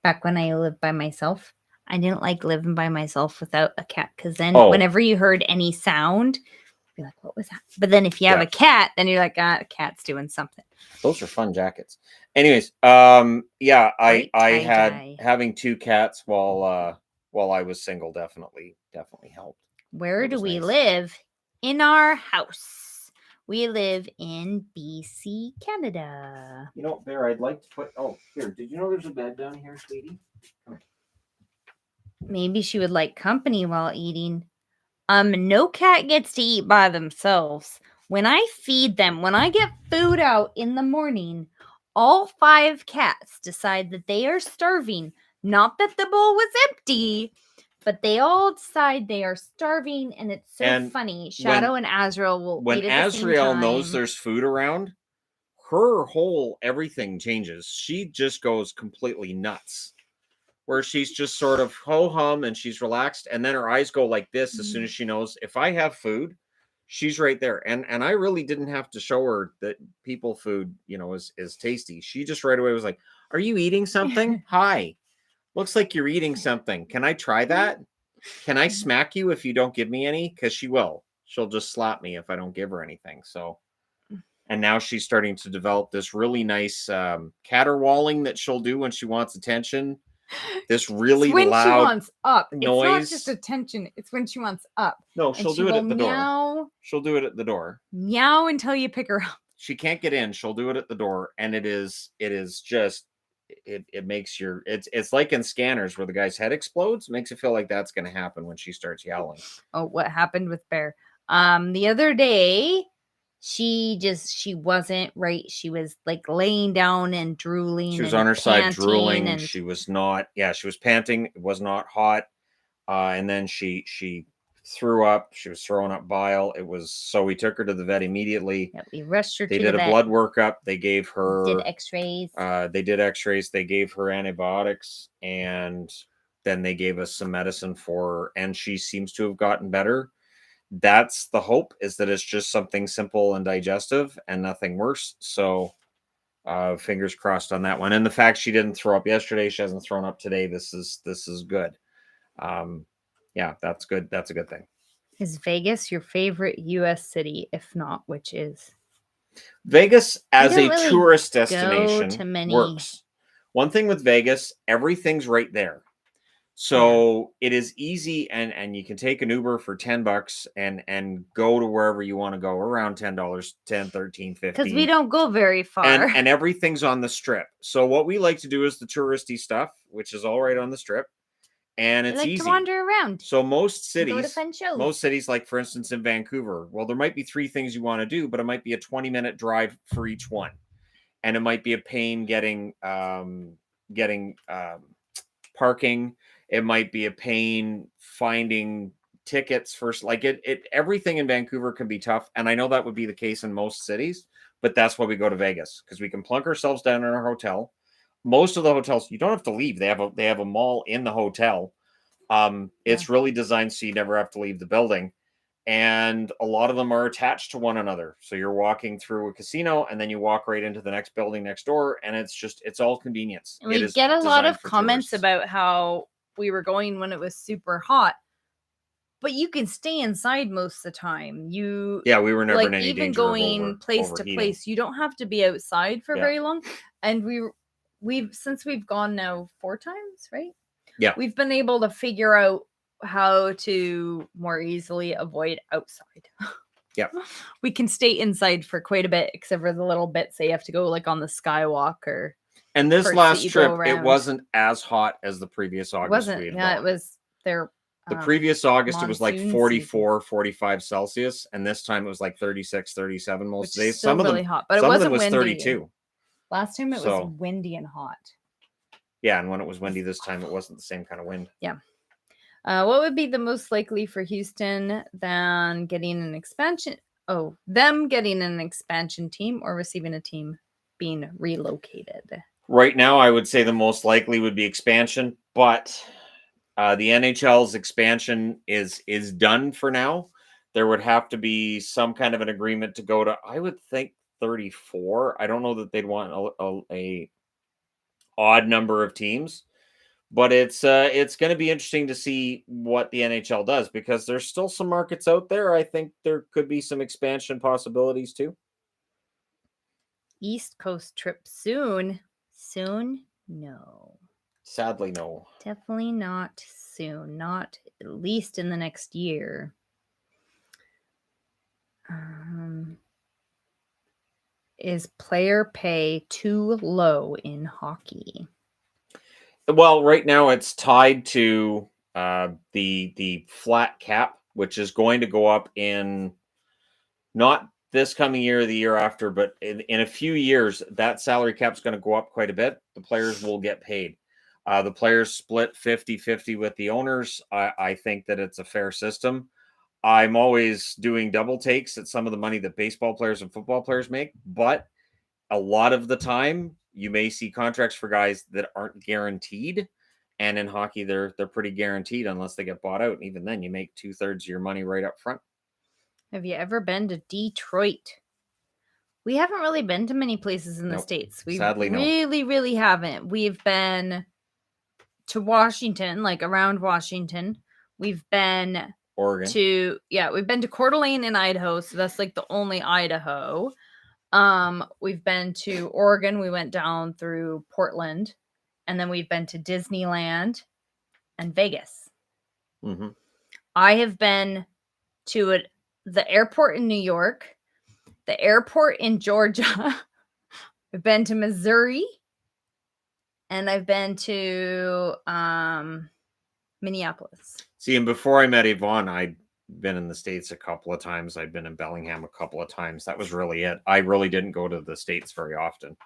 [SPEAKER 2] Back when I lived by myself, I didn't like living by myself without a cat, because then whenever you heard any sound, you'd be like, what was that? But then if you have a cat, then you're like, a cat's doing something.
[SPEAKER 1] Those are fun jackets. Anyways, yeah, I had having 2 cats while I was single definitely helped.
[SPEAKER 2] Where do we live? In our house. We live in BC, Canada.
[SPEAKER 1] You know, Bear, I'd like to put. Oh, here. Did you know there's a bed down here, sweetie?
[SPEAKER 2] Maybe she would like company while eating. No cat gets to eat by themselves. When I feed them, when I get food out in the morning, all 5 cats decide that they are starving. Not that the bowl was empty, but they all decide they are starving, and it's so funny. Shadow and Azrael will eat at the same time.
[SPEAKER 1] Azrael knows there's food around, her whole everything changes. She just goes completely nuts, where she's just sort of ho-hum and she's relaxed, and then her eyes go like this as soon as she knows if I have food, she's right there. And I really didn't have to show her that people food, is tasty. She just right away was like, are you eating something? Hi. Looks like you're eating something. Can I try that? Can I smack you if you don't give me any? Because she will. She'll just slap me if I don't give her anything. So, and now she's starting to develop this really nice caterwauling that she'll do when she wants attention. This really
[SPEAKER 2] when
[SPEAKER 1] loud
[SPEAKER 2] she wants up.
[SPEAKER 1] noise.
[SPEAKER 2] It's not just attention. It's when she wants up.
[SPEAKER 1] No, she'll do it at the
[SPEAKER 2] meow,
[SPEAKER 1] door. She'll do it at the door.
[SPEAKER 2] Meow until you pick her up.
[SPEAKER 1] She can't get in. She'll do it at the door, and it is just. It makes it's like in Scanners where the guy's head explodes. It makes it feel like that's going to happen when she starts yelling.
[SPEAKER 2] Oh, what happened with Bear? The other day, she wasn't right. She was like laying down and drooling.
[SPEAKER 1] She was on her side drooling, and she was not. Yeah, she was panting. It was not hot. And then she threw up. She was throwing up bile. So we took her to the vet immediately.
[SPEAKER 2] Yeah, we rushed her
[SPEAKER 1] to the vet. They did a blood workup. They gave her
[SPEAKER 2] did x-rays.
[SPEAKER 1] They did x-rays. They gave her antibiotics, and then they gave us some medicine for her, and she seems to have gotten better. That's the hope, is that it's just something simple and digestive and nothing worse. So fingers crossed on that one. And the fact she didn't throw up yesterday, she hasn't thrown up today. This is good. Yeah, that's good. That's a good thing.
[SPEAKER 2] Is Vegas your favorite U.S. city? If not, which is?
[SPEAKER 1] Vegas as a tourist destination works. One thing with Vegas, everything's right there. So it is easy, and you can take an Uber for $10 and go to wherever you want to go, around $10, $10, $13, $15.
[SPEAKER 2] Because we don't go very far.
[SPEAKER 1] And everything's on the strip. So what we like to do is the touristy stuff, which is all right on the strip. And it's easy
[SPEAKER 2] to wander around.
[SPEAKER 1] So most cities, like for instance in Vancouver, well, there might be 3 things you want to do, but it might be a 20-minute drive for each one, and it might be a pain getting parking. It might be a pain finding tickets first. Like everything in Vancouver can be tough, and I know that would be the case in most cities, but that's why we go to Vegas, because we can plunk ourselves down in our hotel. Most of the hotels, you don't have to leave. They have a mall in the hotel. It's really designed so you never have to leave the building. And a lot of them are attached to one another. So you're walking through a casino, and then you walk right into the next building next door. And it's all convenience.
[SPEAKER 2] And we get a lot of comments about how we were going when it was super hot. But you can stay inside most of the time. We
[SPEAKER 1] were never in any
[SPEAKER 2] even
[SPEAKER 1] danger
[SPEAKER 2] going
[SPEAKER 1] of
[SPEAKER 2] place to place. You don't have to be outside for very long. And since we've gone now 4 times, right?
[SPEAKER 1] Yeah.
[SPEAKER 2] We've been able to figure out how to more easily avoid outside.
[SPEAKER 1] Yeah.
[SPEAKER 2] We can stay inside for quite a bit, except for the little bits that you have to go like on the skywalk or.
[SPEAKER 1] And this last trip, it wasn't as hot as the previous August.
[SPEAKER 2] It wasn't. It was there.
[SPEAKER 1] The previous August, it was like 44, 45 Celsius. And this time it was like 36, 37 most days.
[SPEAKER 2] Some of them really hot, but it wasn't windy.
[SPEAKER 1] 32.
[SPEAKER 2] Last time it was windy and hot.
[SPEAKER 1] Yeah, and when it was windy this time, it wasn't the same kind of wind.
[SPEAKER 2] Yeah. What would be the most likely for Houston than getting an expansion? Oh, them getting an expansion team or receiving a team being relocated?
[SPEAKER 1] Right now, I would say the most likely would be expansion, but the NHL's expansion is done for now. there would have to be some kind of an agreement to go to, I would think, 34. I don't know that they'd want a odd number of teams, but it's going to be interesting to see what the NHL does, because there's still some markets out there. I think there could be some expansion possibilities too.
[SPEAKER 2] East Coast trip soon. Soon? No.
[SPEAKER 1] Sadly, no.
[SPEAKER 2] Definitely not soon. Not at least in the next year. Is player pay too low in hockey?
[SPEAKER 1] Well, right now it's tied to the flat cap, which is going to go up in not this coming year or the year after, but in a few years, that salary cap is going to go up quite a bit. The players will get paid. The players split 50-50 with the owners. I think that it's a fair system. I'm always doing double takes at some of the money that baseball players and football players make, but a lot of the time you may see contracts for guys that aren't guaranteed. And in hockey, they're pretty guaranteed unless they get bought out. And even then, you make 2/3 of your money right up front.
[SPEAKER 2] Have you ever been to Detroit? We haven't really been to many places in the States. We
[SPEAKER 1] sadly
[SPEAKER 2] really haven't. We've been to Washington, like around Washington. We've been
[SPEAKER 1] Oregon.
[SPEAKER 2] We've been to Coeur d'Alene in Idaho, so that's like the only Idaho. We've been to Oregon. We went down through Portland, and then we've been to Disneyland and Vegas.
[SPEAKER 1] Mm-hmm.
[SPEAKER 2] I have been to the airport in New York, the airport in Georgia. I've been to Missouri, and I've been to Minneapolis.
[SPEAKER 1] See, and before I met Yvonne, I'd been in the States a couple of times. I'd been in Bellingham a couple of times. That was really it. I really didn't go to the States very often.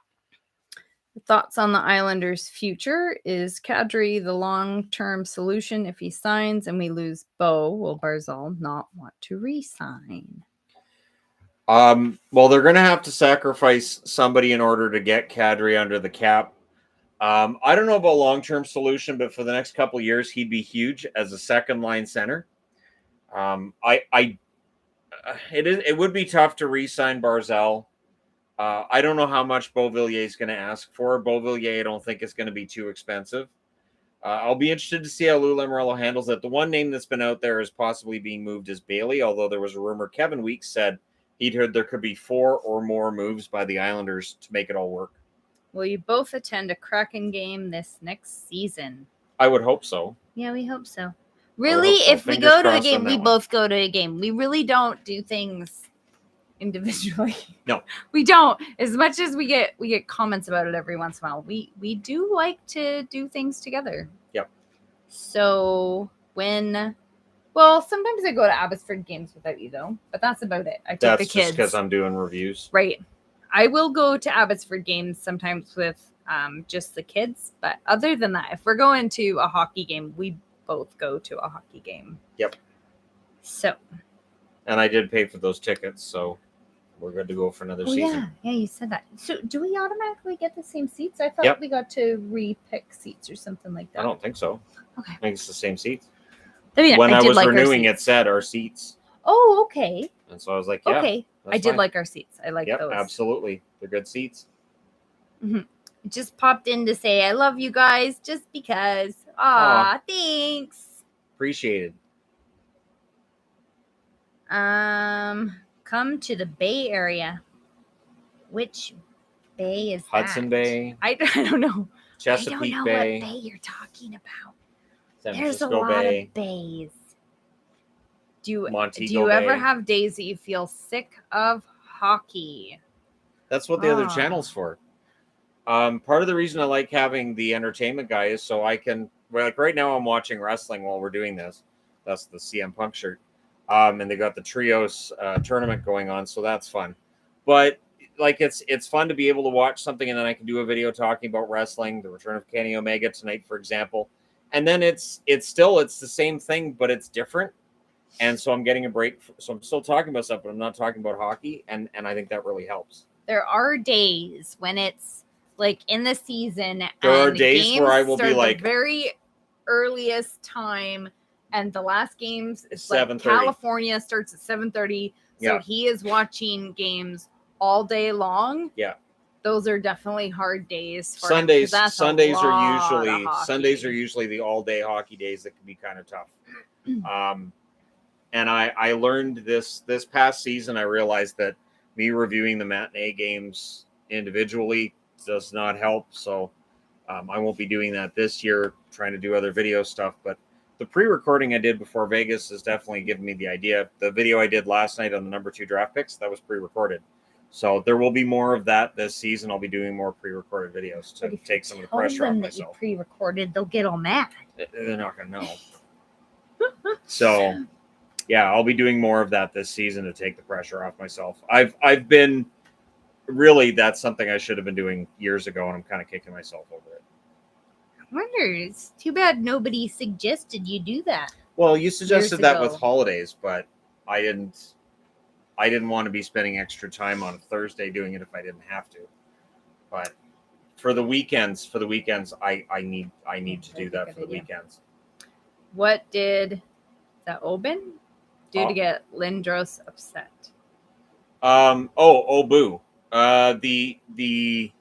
[SPEAKER 2] Thoughts on the Islanders' future? Is Kadri the long-term solution if he signs and we lose Bo? Will Barzal not want to re-sign?
[SPEAKER 1] Well, they're going to have to sacrifice somebody in order to get Kadri under the cap. I don't know about long-term solution, but for the next couple of years, he'd be huge as a second-line center. It would be tough to re-sign Barzal. I don't know how much Beauvillier is going to ask for. Beauvillier, I don't think is going to be too expensive. I'll be interested to see how Lou Lamoriello handles it. The one name that's been out there is possibly being moved is Bailey, although there was a rumor Kevin Weeks said he'd heard there could be 4 or more moves by the Islanders to make it all work.
[SPEAKER 2] Will you both attend a Kraken game this next season?
[SPEAKER 1] I would hope so.
[SPEAKER 2] Yeah, we hope so. Really, if we go to a game, we both go to a game. We really don't do things individually.
[SPEAKER 1] No,
[SPEAKER 2] we don't. As much as we get comments about it every once in a while, we do like to do things together.
[SPEAKER 1] Yep.
[SPEAKER 2] So sometimes I go to Abbotsford games without you though, but that's about it. I take the kids. That's just
[SPEAKER 1] because I'm doing reviews.
[SPEAKER 2] Right. I will go to Abbotsford games sometimes with just the kids, but other than that, if we're going to a hockey game, we both go to a hockey game.
[SPEAKER 1] Yep.
[SPEAKER 2] So.
[SPEAKER 1] And I did pay for those tickets, so we're good to go for another season.
[SPEAKER 2] Yeah, you said that. So do we automatically get the same seats? I thought we got to re-pick seats or something like that.
[SPEAKER 1] I don't think so.
[SPEAKER 2] Okay.
[SPEAKER 1] I think it's the same seats.
[SPEAKER 2] When
[SPEAKER 1] I was renewing, it said our seats.
[SPEAKER 2] Oh, okay.
[SPEAKER 1] And so I was like, yeah.
[SPEAKER 2] Okay. I did like our seats. I like those.
[SPEAKER 1] Absolutely. They're good seats.
[SPEAKER 2] Mm-hmm. Just popped in to say I love you guys just because. Aw, thanks.
[SPEAKER 1] Appreciated.
[SPEAKER 2] Come to the Bay Area. Which bay is
[SPEAKER 1] Hudson
[SPEAKER 2] that?
[SPEAKER 1] Bay.
[SPEAKER 2] I don't know.
[SPEAKER 1] Chesapeake
[SPEAKER 2] I don't know
[SPEAKER 1] Bay.
[SPEAKER 2] what bay you're talking about.
[SPEAKER 1] San
[SPEAKER 2] There's
[SPEAKER 1] Francisco
[SPEAKER 2] a lot
[SPEAKER 1] Bay.
[SPEAKER 2] of bays. Do you
[SPEAKER 1] Montego
[SPEAKER 2] ever
[SPEAKER 1] Bay.
[SPEAKER 2] have days that you feel sick of hockey?
[SPEAKER 1] That's what the other channel's for. Part of the reason I like having the entertainment guy is so I can, like right now I'm watching wrestling while we're doing this. That's the CM Punk shirt. And they got the trios tournament going on, so that's fun. But like it's fun to be able to watch something and then I can do a video talking about wrestling, the return of Kenny Omega tonight, for example. And then it's the same thing, but it's different. And so I'm getting a break. So I'm still talking about stuff, but I'm not talking about hockey. And I think that really helps.
[SPEAKER 2] There are days when it's like in the season.
[SPEAKER 1] There are days where I will be like
[SPEAKER 2] the very earliest time And the last games is
[SPEAKER 1] 7:30.
[SPEAKER 2] California starts at 7:30. So
[SPEAKER 1] Yeah.
[SPEAKER 2] he is watching games all day long.
[SPEAKER 1] Yeah.
[SPEAKER 2] Those are definitely hard days for
[SPEAKER 1] Sundays.
[SPEAKER 2] him.
[SPEAKER 1] Sundays are usually the all-day hockey days that can be kind of tough. And I learned this past season. I realized that me reviewing the matinee games individually does not help. So I won't be doing that this year. Trying to do other video stuff, but the pre-recording I did before Vegas has definitely given me the idea. The video I did last night on the number 2 draft picks, that was pre-recorded. So there will be more of that this season. I'll be doing more pre-recorded videos to take some of the pressure off myself.
[SPEAKER 2] You pre-recorded, they'll get all mad.
[SPEAKER 1] They're not going to know. So, yeah, I'll be doing more of that this season to take the pressure off myself. I've been really, that's something I should have been doing years ago, and I'm kind of kicking myself over it.
[SPEAKER 2] I wonder, it's too bad nobody suggested you do that.
[SPEAKER 1] Well, you suggested that with holidays, but I didn't want to be spending extra time on Thursday doing it if I didn't have to. But for the weekends, I need to do that for the weekends.
[SPEAKER 2] What did the Oben do to get Lindros upset?
[SPEAKER 1] Obu. The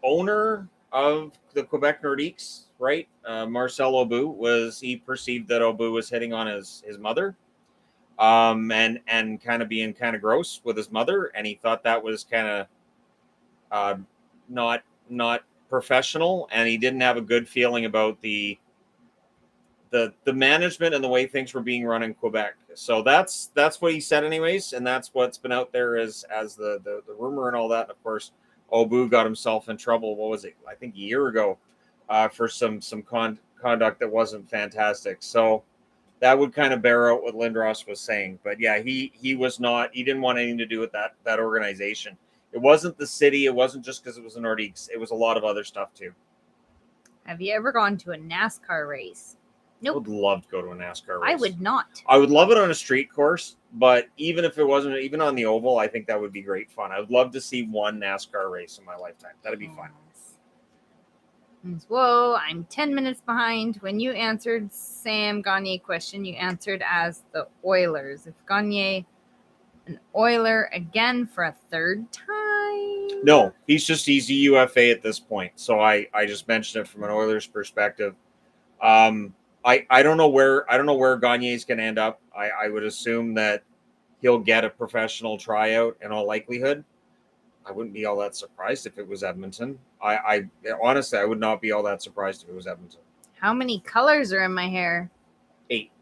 [SPEAKER 1] owner of the Quebec Nordiques, right? Marcel Obu he perceived that Obu was hitting on his mother. And kind of being kind of gross with his mother, and he thought that was kind of not professional, and he didn't have a good feeling about the management and the way things were being run in Quebec. So that's what he said anyways, and that's what's been out there as the rumor and all that. And of course, Obu got himself in trouble. What was it? I think a year ago, for some conduct that wasn't fantastic. So that would kind of bear out what Lindros was saying. But yeah, he didn't want anything to do with that organization. It wasn't the city. It wasn't just because it was the Nordiques. It was a lot of other stuff too.
[SPEAKER 2] Have you ever gone to a NASCAR race? Nope.
[SPEAKER 1] I would love to go to a NASCAR race.
[SPEAKER 2] I would not.
[SPEAKER 1] I would love it on a street course, but even if it wasn't, even on the oval, I think that would be great fun. I would love to see one NASCAR race in my lifetime. That'd be fun.
[SPEAKER 2] Whoa, I'm 10 minutes behind. When you answered Sam Gagne question, you answered as the Oilers. If Gagne an Oiler again for a third time?
[SPEAKER 1] No, he's a UFA at this point. So I just mentioned it from an Oilers perspective. I don't know where Gagne's going to end up. I would assume that he'll get a professional tryout in all likelihood. I wouldn't be all that surprised if it was Edmonton. I honestly, I would not be all that surprised if it was Edmonton.
[SPEAKER 2] How many colors are in my hair?
[SPEAKER 1] 8.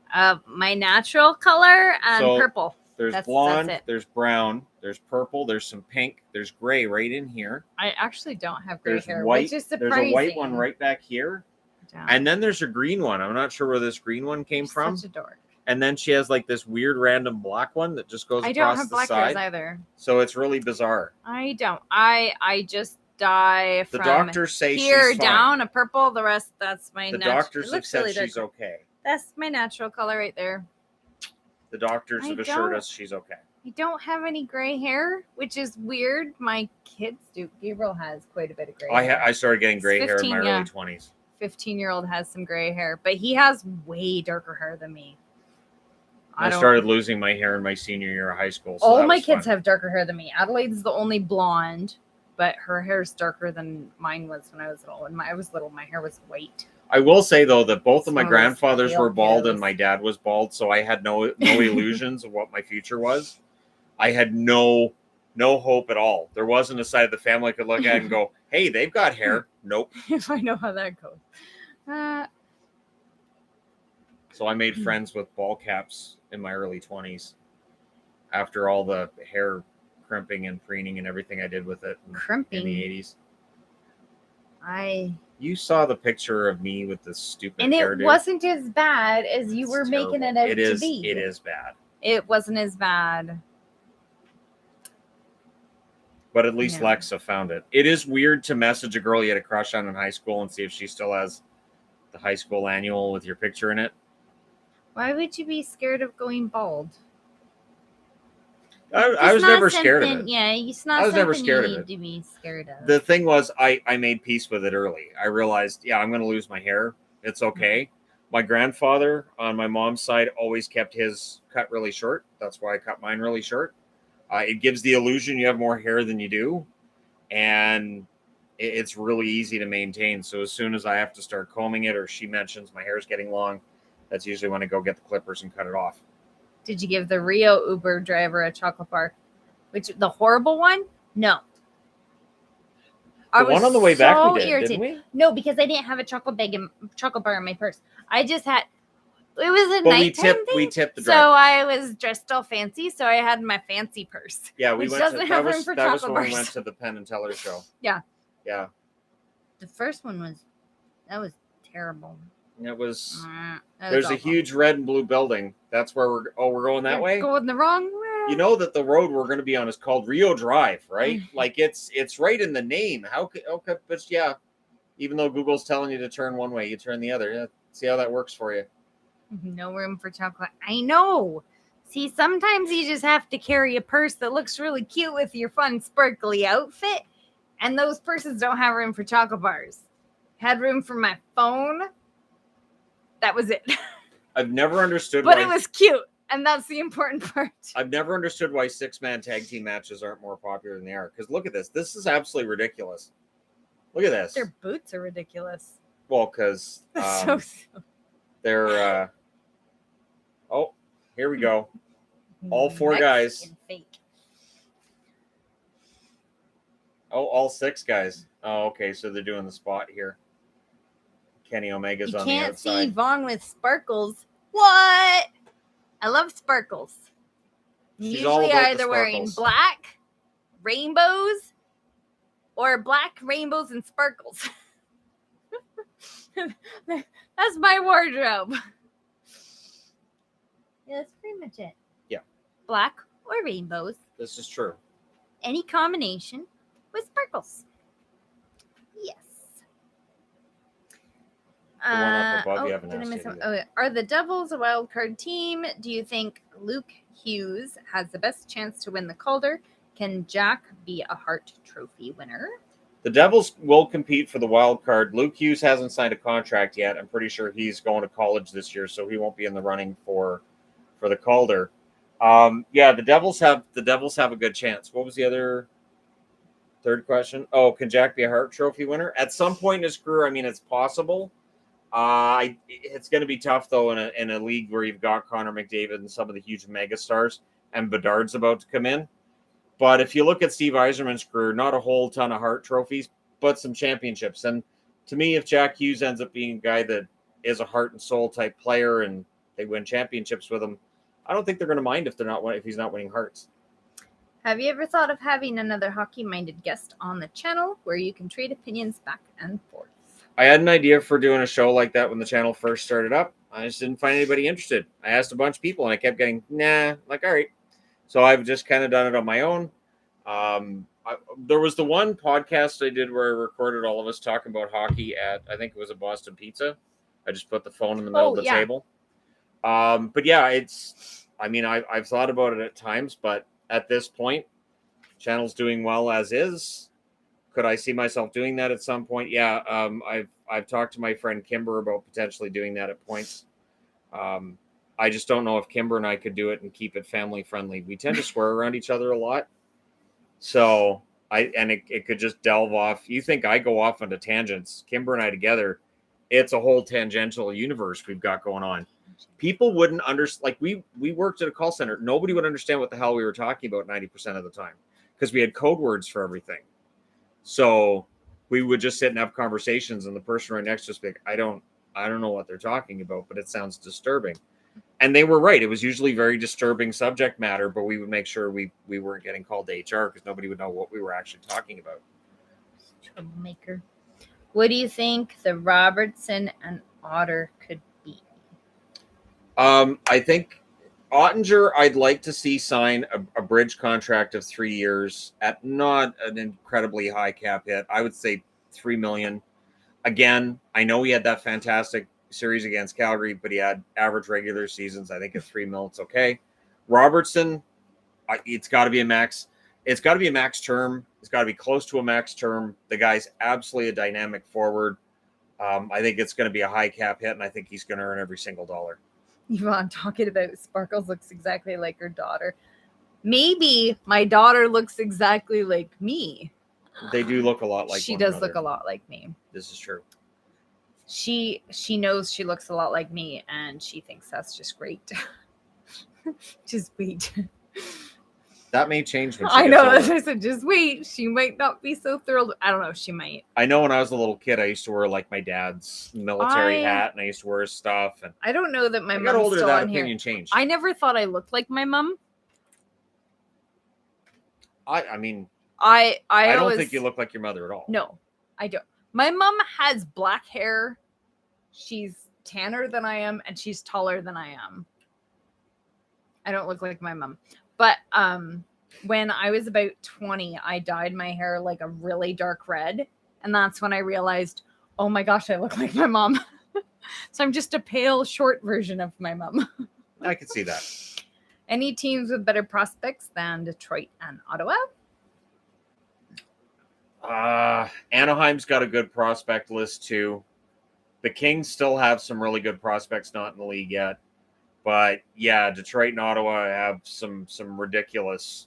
[SPEAKER 2] My natural color and purple.
[SPEAKER 1] There's blonde, there's brown, there's purple, there's some pink, there's gray right in here.
[SPEAKER 2] I actually don't have gray hair,
[SPEAKER 1] white,
[SPEAKER 2] which is surprising.
[SPEAKER 1] There's a white one right back here. And then there's a green one. I'm not sure where this green one came from.
[SPEAKER 2] Such a dork.
[SPEAKER 1] And then she has like this weird random black one that just goes across the side. I don't have black hairs
[SPEAKER 2] either.
[SPEAKER 1] So it's really bizarre.
[SPEAKER 2] I don't. I just dye from
[SPEAKER 1] the doctors say
[SPEAKER 2] here
[SPEAKER 1] she's fine.
[SPEAKER 2] Down a purple. The rest, that's my natural.
[SPEAKER 1] The doctors have said she's okay.
[SPEAKER 2] That's my natural color right there.
[SPEAKER 1] The doctors have assured us she's okay.
[SPEAKER 2] I don't have any gray hair, which is weird. My kids do. Gabriel has quite a bit of gray hair.
[SPEAKER 1] I started getting gray hair in my early 20s.
[SPEAKER 2] 15-year-old has some gray hair, but he has way darker hair than me.
[SPEAKER 1] I started losing my hair in my senior year of high school. So
[SPEAKER 2] all my kids have darker hair than me. Adelaide's the only blonde, but her hair's darker than mine was when I was little. When I was little, my hair was white.
[SPEAKER 1] I will say, though, that both of my grandfathers were bald and my dad was bald, so I had no illusions of what my future was. I had no hope at all. There wasn't a side of the family I could look at and go, hey, they've got hair. Nope.
[SPEAKER 2] If I know how that goes.
[SPEAKER 1] So I made friends with ball caps in my early 20s after all the hair crimping and preening and everything I did with it in the 80s. You saw the picture of me with this stupid hairdo.
[SPEAKER 2] And it wasn't as bad as you were making it out to be.
[SPEAKER 1] It is bad.
[SPEAKER 2] It wasn't as bad.
[SPEAKER 1] But at least Lexa found it. It is weird to message a girl you had a crush on in high school and see if she still has the high school annual with your picture in it.
[SPEAKER 2] Why would you be scared of going bald?
[SPEAKER 1] I was never scared of it.
[SPEAKER 2] Yeah, it's not.
[SPEAKER 1] I was never scared of it.
[SPEAKER 2] To be scared of.
[SPEAKER 1] The thing was, I made peace with it early. I realized, I'm going to lose my hair. It's okay. My grandfather on my mom's side always kept his cut really short. That's why I cut mine really short. It gives the illusion you have more hair than you do, and it's really easy to maintain. So as soon as I have to start combing it, or she mentions my hair is getting long, that's usually when I go get the clippers and cut it off.
[SPEAKER 2] Did you give the Rio Uber driver a chocolate bar? The horrible one? No.
[SPEAKER 1] The one on the way back we did, didn't we?
[SPEAKER 2] No, because I didn't have a chocolate bar in my purse. I just had, it was a nighttime thing.
[SPEAKER 1] We tipped the driver.
[SPEAKER 2] So I was dressed all fancy, so I had my fancy purse.
[SPEAKER 1] Yeah, we went
[SPEAKER 2] doesn't
[SPEAKER 1] to
[SPEAKER 2] have room for
[SPEAKER 1] that was
[SPEAKER 2] chocolate
[SPEAKER 1] when we
[SPEAKER 2] bars.
[SPEAKER 1] went to the Penn and Teller show.
[SPEAKER 2] Yeah.
[SPEAKER 1] Yeah.
[SPEAKER 2] The first one was terrible.
[SPEAKER 1] It was. There's a huge red and blue building. That's where we're going that way.
[SPEAKER 2] Going the wrong way.
[SPEAKER 1] You know that the road we're going to be on is called Rio Drive, right? Like it's right in the name. How could? Okay, but yeah. Even though Google's telling you to turn one way, you turn the other. Yeah, see how that works for you.
[SPEAKER 2] No room for chocolate. I know. See, sometimes you just have to carry a purse that looks really cute with your fun, sparkly outfit. And those purses don't have room for chocolate bars. Had room for my phone. That was it.
[SPEAKER 1] I've never understood
[SPEAKER 2] but it was cute. And that's the important part.
[SPEAKER 1] I've never understood why 6-man tag team matches aren't more popular than they are. Because look at this. This is absolutely ridiculous. Look at this.
[SPEAKER 2] Their boots are ridiculous.
[SPEAKER 1] Well, because they're... oh, here we go. All 4 guys.
[SPEAKER 2] Fake.
[SPEAKER 1] Oh, all 6 guys. Oh, okay. So they're doing the spot here. Kenny Omega's on the outside.
[SPEAKER 2] You can't see Vaughn with sparkles. What? I love sparkles.
[SPEAKER 1] She's
[SPEAKER 2] Usually either wearing black, rainbows, or black, rainbows, and sparkles. That's my wardrobe. Yeah, that's pretty much it.
[SPEAKER 1] Yeah.
[SPEAKER 2] Black or rainbows.
[SPEAKER 1] This is true.
[SPEAKER 2] Any combination with sparkles. Yes.
[SPEAKER 1] The one up above you haven't asked yet.
[SPEAKER 2] Oh, are the Devils a wild card team? Do you think Luke Hughes has the best chance to win the Calder? Can Jack be a Hart Trophy winner?
[SPEAKER 1] The Devils will compete for the wild card. Luke Hughes hasn't signed a contract yet. I'm pretty sure he's going to college this year, so he won't be in the running for the Calder. Yeah, the Devils have a good chance. What was the other third question? Oh, can Jack be a Hart Trophy winner? At some point in his career, I mean, it's possible. It's going to be tough though in a league where you've got Connor McDavid and some of the huge megastars, and Bedard's about to come in. But if you look at Steve Yzerman's career, not a whole ton of Hart trophies, but some championships. And to me, if Jack Hughes ends up being a guy that is a heart and soul type player and they win championships with him, I don't think they're going to mind if he's not winning hearts.
[SPEAKER 2] Have you ever thought of having another hockey-minded guest on the channel where you can trade opinions back and forth?
[SPEAKER 1] I had an idea for doing a show like that when the channel first started up. I just didn't find anybody interested. I asked a bunch of people and I kept getting, nah, like, all right. So I've just kind of done it on my own. There was the one podcast I did where I recorded all of us talking about hockey at, I think it was a Boston Pizza. I just put the phone in the middle of the table. But yeah, I've thought about it at times, but at this point, channel's doing well as is. Could I see myself doing that at some point? Yeah. I've talked to my friend Kimber about potentially doing that at points. I just don't know if Kimber and I could do it and keep it family friendly. We tend to swear around each other a lot. So it could just delve off. You think I go off onto tangents. Kimber and I together, it's a whole tangential universe we've got going on. People wouldn't understand. Like we worked at a call center. Nobody would understand what the hell we were talking about 90% of the time because we had code words for everything. So we would just sit and have conversations, and the person right next to us would be like, I don't know what they're talking about, but it sounds disturbing. And they were right. It was usually very disturbing subject matter, but we would make sure we weren't getting called to HR because nobody would know what we were actually talking about.
[SPEAKER 2] Troublemaker. What do you think the Robertson and Otter could be?
[SPEAKER 1] I think Ottinger, I'd like to see sign a bridge contract of 3 years at not an incredibly high cap hit. I would say $3 million. Again, I know he had that fantastic series against Calgary, but he had average regular seasons. I think at $3 million, it's okay. Robertson, it's got to be a max. It's got to be a max term. It's got to be close to a max term. The guy's absolutely a dynamic forward. I think it's going to be a high cap hit, and I think he's going to earn every single dollar.
[SPEAKER 2] Yvonne talking about Sparkles looks exactly like her daughter. Maybe my daughter looks exactly like me.
[SPEAKER 1] They do look a lot like
[SPEAKER 2] she
[SPEAKER 1] one
[SPEAKER 2] does
[SPEAKER 1] another.
[SPEAKER 2] look a lot like me.
[SPEAKER 1] This is true.
[SPEAKER 2] She knows she looks a lot like me, and she thinks that's just great. Just wait.
[SPEAKER 1] That may change when she
[SPEAKER 2] I
[SPEAKER 1] gets
[SPEAKER 2] know.
[SPEAKER 1] older.
[SPEAKER 2] I said, just wait. She might not be so thrilled. I don't know. She might.
[SPEAKER 1] I know when I was a little kid, I used to wear like my dad's military hat, and I used to wear his stuff. And
[SPEAKER 2] I don't know that my
[SPEAKER 1] I got
[SPEAKER 2] mom's
[SPEAKER 1] older,
[SPEAKER 2] still
[SPEAKER 1] that
[SPEAKER 2] on
[SPEAKER 1] opinion
[SPEAKER 2] here.
[SPEAKER 1] changed.
[SPEAKER 2] I never thought I looked like my mom.
[SPEAKER 1] I mean,
[SPEAKER 2] I
[SPEAKER 1] don't think you look like your mother at all.
[SPEAKER 2] No, I don't. My mom has black hair. She's tanner than I am, and she's taller than I am. I don't look like my mom. But when I was about 20, I dyed my hair like a really dark red. And that's when I realized, oh my gosh, I look like my mom. So I'm just a pale, short version of my mom.
[SPEAKER 1] I could see that.
[SPEAKER 2] Any teams with better prospects than Detroit and Ottawa?
[SPEAKER 1] Anaheim's got a good prospect list too. The Kings still have some really good prospects not in the league yet. But yeah, Detroit and Ottawa have some ridiculous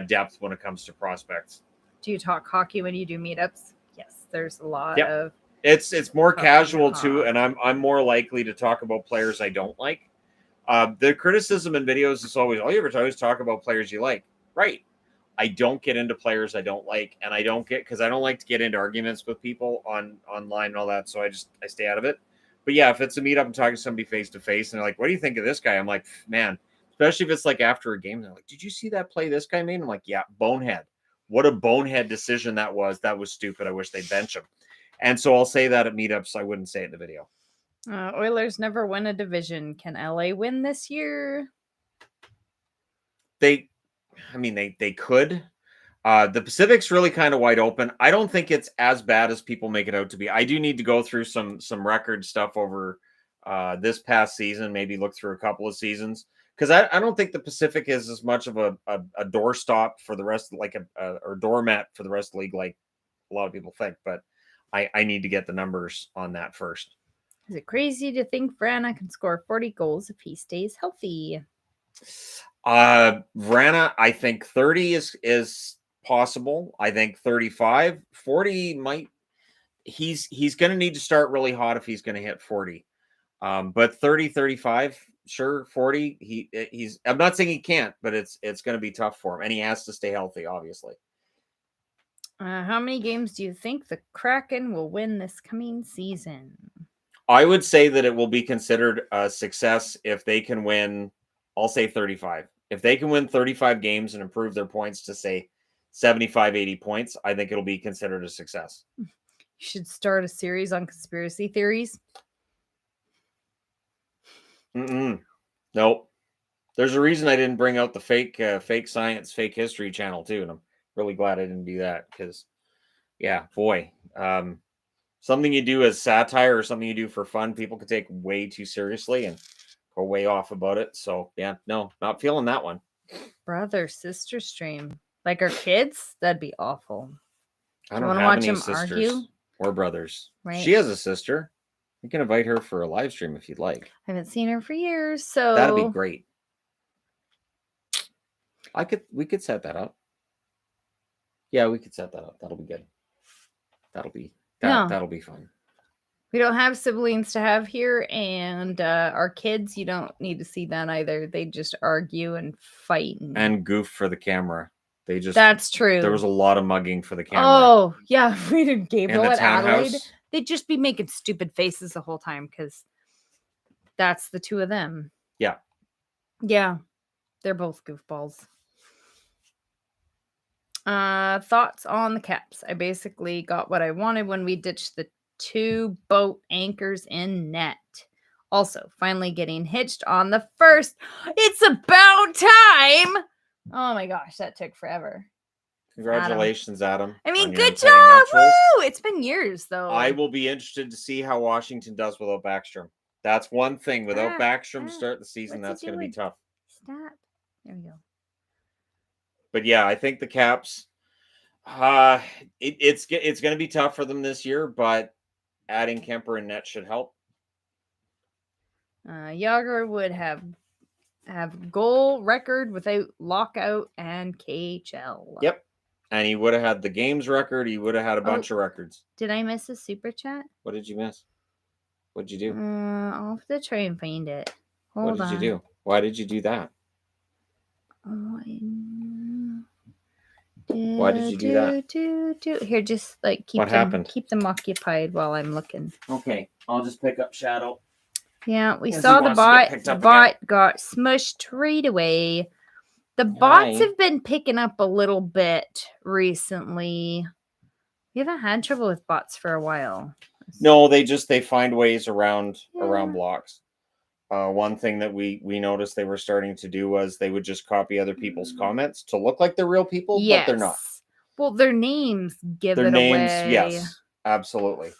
[SPEAKER 1] depth when it comes to prospects.
[SPEAKER 2] Do you talk hockey when you do meetups? Yes, there's a lot of.
[SPEAKER 1] It's more casual too, and I'm more likely to talk about players I don't like. The criticism in videos is always, all you ever do is talk about players you like. Right. I don't get into players I don't like, and I don't get, because I don't like to get into arguments with people online and all that, so I stay out of it. But yeah, if it's a meetup and talking to somebody face to face, and they're like, "What do you think of this guy?" I'm like, "Man," especially if it's like after a game, they're like, "Did you see that play this guy made?" I'm like, "Yeah, bonehead. What a bonehead decision that was. That was stupid. I wish they'd bench him." And so I'll say that at meetups. I wouldn't say it in the video.
[SPEAKER 2] Oilers never win a division. Can LA win this year?
[SPEAKER 1] They could. The Pacific's really kind of wide open. I don't think it's as bad as people make it out to be. I do need to go through some record stuff over this past season, maybe look through a couple of seasons, because I don't think the Pacific is as much of a doorstop for the rest, like or doormat for the rest of the league, like a lot of people think. But I need to get the numbers on that first.
[SPEAKER 2] Is it crazy to think Vrana can score 40 goals if he stays healthy?
[SPEAKER 1] Vrana, I think 30 is possible. I think 35, 40 might. He's going to need to start really hot if he's going to hit 40. But 30, 35, sure. 40, he's. I'm not saying he can't, but it's going to be tough for him, and he has to stay healthy, obviously.
[SPEAKER 2] How many games do you think the Kraken will win this coming season?
[SPEAKER 1] I would say that it will be considered a success if they can win. I'll say 35. If they can win 35 games and improve their points to say 75, 80 points, I think it'll be considered a success.
[SPEAKER 2] You should start a series on conspiracy theories.
[SPEAKER 1] Nope. There's a reason I didn't bring out the fake science, fake history channel too, and I'm really glad I didn't do that, because, yeah, boy, something you do as satire or something you do for fun, people could take way too seriously and go way off about it. So yeah, no, not feeling that one.
[SPEAKER 2] Brother sister stream, like our kids, that'd be awful.
[SPEAKER 1] I don't have any sisters or brothers. Right. She has a sister. You can invite her for a live stream if you'd like.
[SPEAKER 2] I haven't seen her for years, so
[SPEAKER 1] that'd be great. We could set that up. Yeah, we could set that up. That'll be good. That'll be fun.
[SPEAKER 2] We don't have siblings to have here, and our kids, you don't need to see that either. They just argue and fight
[SPEAKER 1] and goof for the camera.
[SPEAKER 2] That's true.
[SPEAKER 1] There was a lot of mugging for the camera.
[SPEAKER 2] Oh, yeah. We did Gabriel at Adelaide. They'd just be making stupid faces the whole time because that's the two of them.
[SPEAKER 1] Yeah.
[SPEAKER 2] Yeah. They're both goofballs. Thoughts on the Caps. I basically got what I wanted when we ditched the 2 boat anchors in net. Also, finally getting hitched on the first. It's about time. Oh my gosh, that took forever.
[SPEAKER 1] Congratulations, Adam.
[SPEAKER 2] I mean, good job. Woo! It's been years, though.
[SPEAKER 1] I will be interested to see how Washington does without Backstrom. That's one thing. Without Backstrom to start the season, that's going to be tough.
[SPEAKER 2] Stop. There we go.
[SPEAKER 1] But yeah, I think the Caps, it's going to be tough for them this year. But adding Kemper and net should help.
[SPEAKER 2] Yager would have goal record without lockout and KHL.
[SPEAKER 1] Yep. And he would have had the games record. He would have had a bunch of records.
[SPEAKER 2] Did I miss a super chat?
[SPEAKER 1] What did you miss? What did you do?
[SPEAKER 2] I'll have to try and find it. Hold on.
[SPEAKER 1] What did you do? Why did you do that? Why did you do that?
[SPEAKER 2] Here, just like keep them occupied while I'm looking.
[SPEAKER 1] Okay, I'll just pick up Shadow.
[SPEAKER 2] Yeah, we saw the bot. The bot got smushed right away. The bots have been picking up a little bit recently. We haven't had trouble with bots for a while.
[SPEAKER 1] No, they find ways around blocks. One thing that we noticed they were starting to do was they would just copy other people's comments to look like they're real people, but they're not.
[SPEAKER 2] Well, their names give it away.
[SPEAKER 1] Yes, absolutely.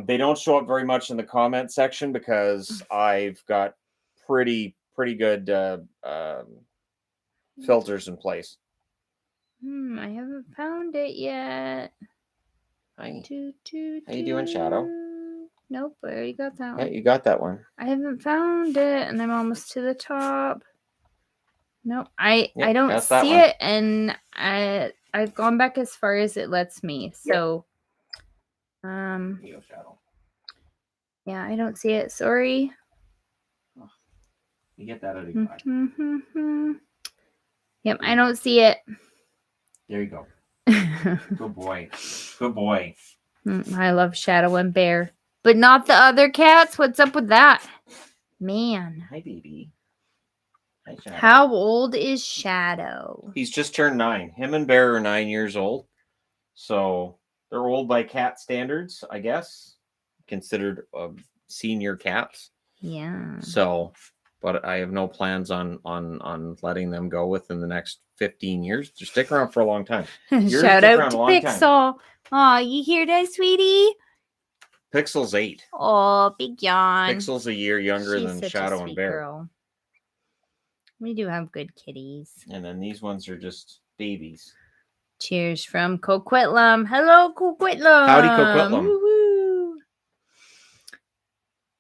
[SPEAKER 1] They don't show up very much in the comment section because I've got pretty good filters in place.
[SPEAKER 2] I haven't found it yet.
[SPEAKER 1] Hi. How you doing, Shadow?
[SPEAKER 2] Nope, I already got that one.
[SPEAKER 1] Yeah, you got that one.
[SPEAKER 2] I haven't found it, and I'm almost to the top. Nope, I don't see it, and I've gone back as far as it lets me. So,
[SPEAKER 1] Shadow.
[SPEAKER 2] Yeah, I don't see it. Sorry.
[SPEAKER 1] Oh, you get that out of your
[SPEAKER 2] Yep, I don't see it.
[SPEAKER 1] There you go. Good boy. Good boy.
[SPEAKER 2] I love Shadow and Bear. But not the other cats? What's up with that? Man.
[SPEAKER 1] Hi, baby. Hi, Shadow.
[SPEAKER 2] How old is Shadow?
[SPEAKER 1] He's just turned 9. Him and Bear are 9 years old. So they're old by cat standards, I guess. Considered senior cats.
[SPEAKER 2] Yeah.
[SPEAKER 1] So, but I have no plans on letting them go within the next 15 years. Just stick around for a long time.
[SPEAKER 2] Shout out to Pixel. Aw, you hear that, sweetie?
[SPEAKER 1] Pixel's 8.
[SPEAKER 2] Oh, big yawn.
[SPEAKER 1] Pixel's a year younger than Shadow and Bear.
[SPEAKER 2] Girl. We do have good kitties.
[SPEAKER 1] And then these ones are just babies.
[SPEAKER 2] Cheers from Coquitlam. Hello, Coquitlam.
[SPEAKER 1] Howdy, Coquitlam.
[SPEAKER 2] Woo-hoo.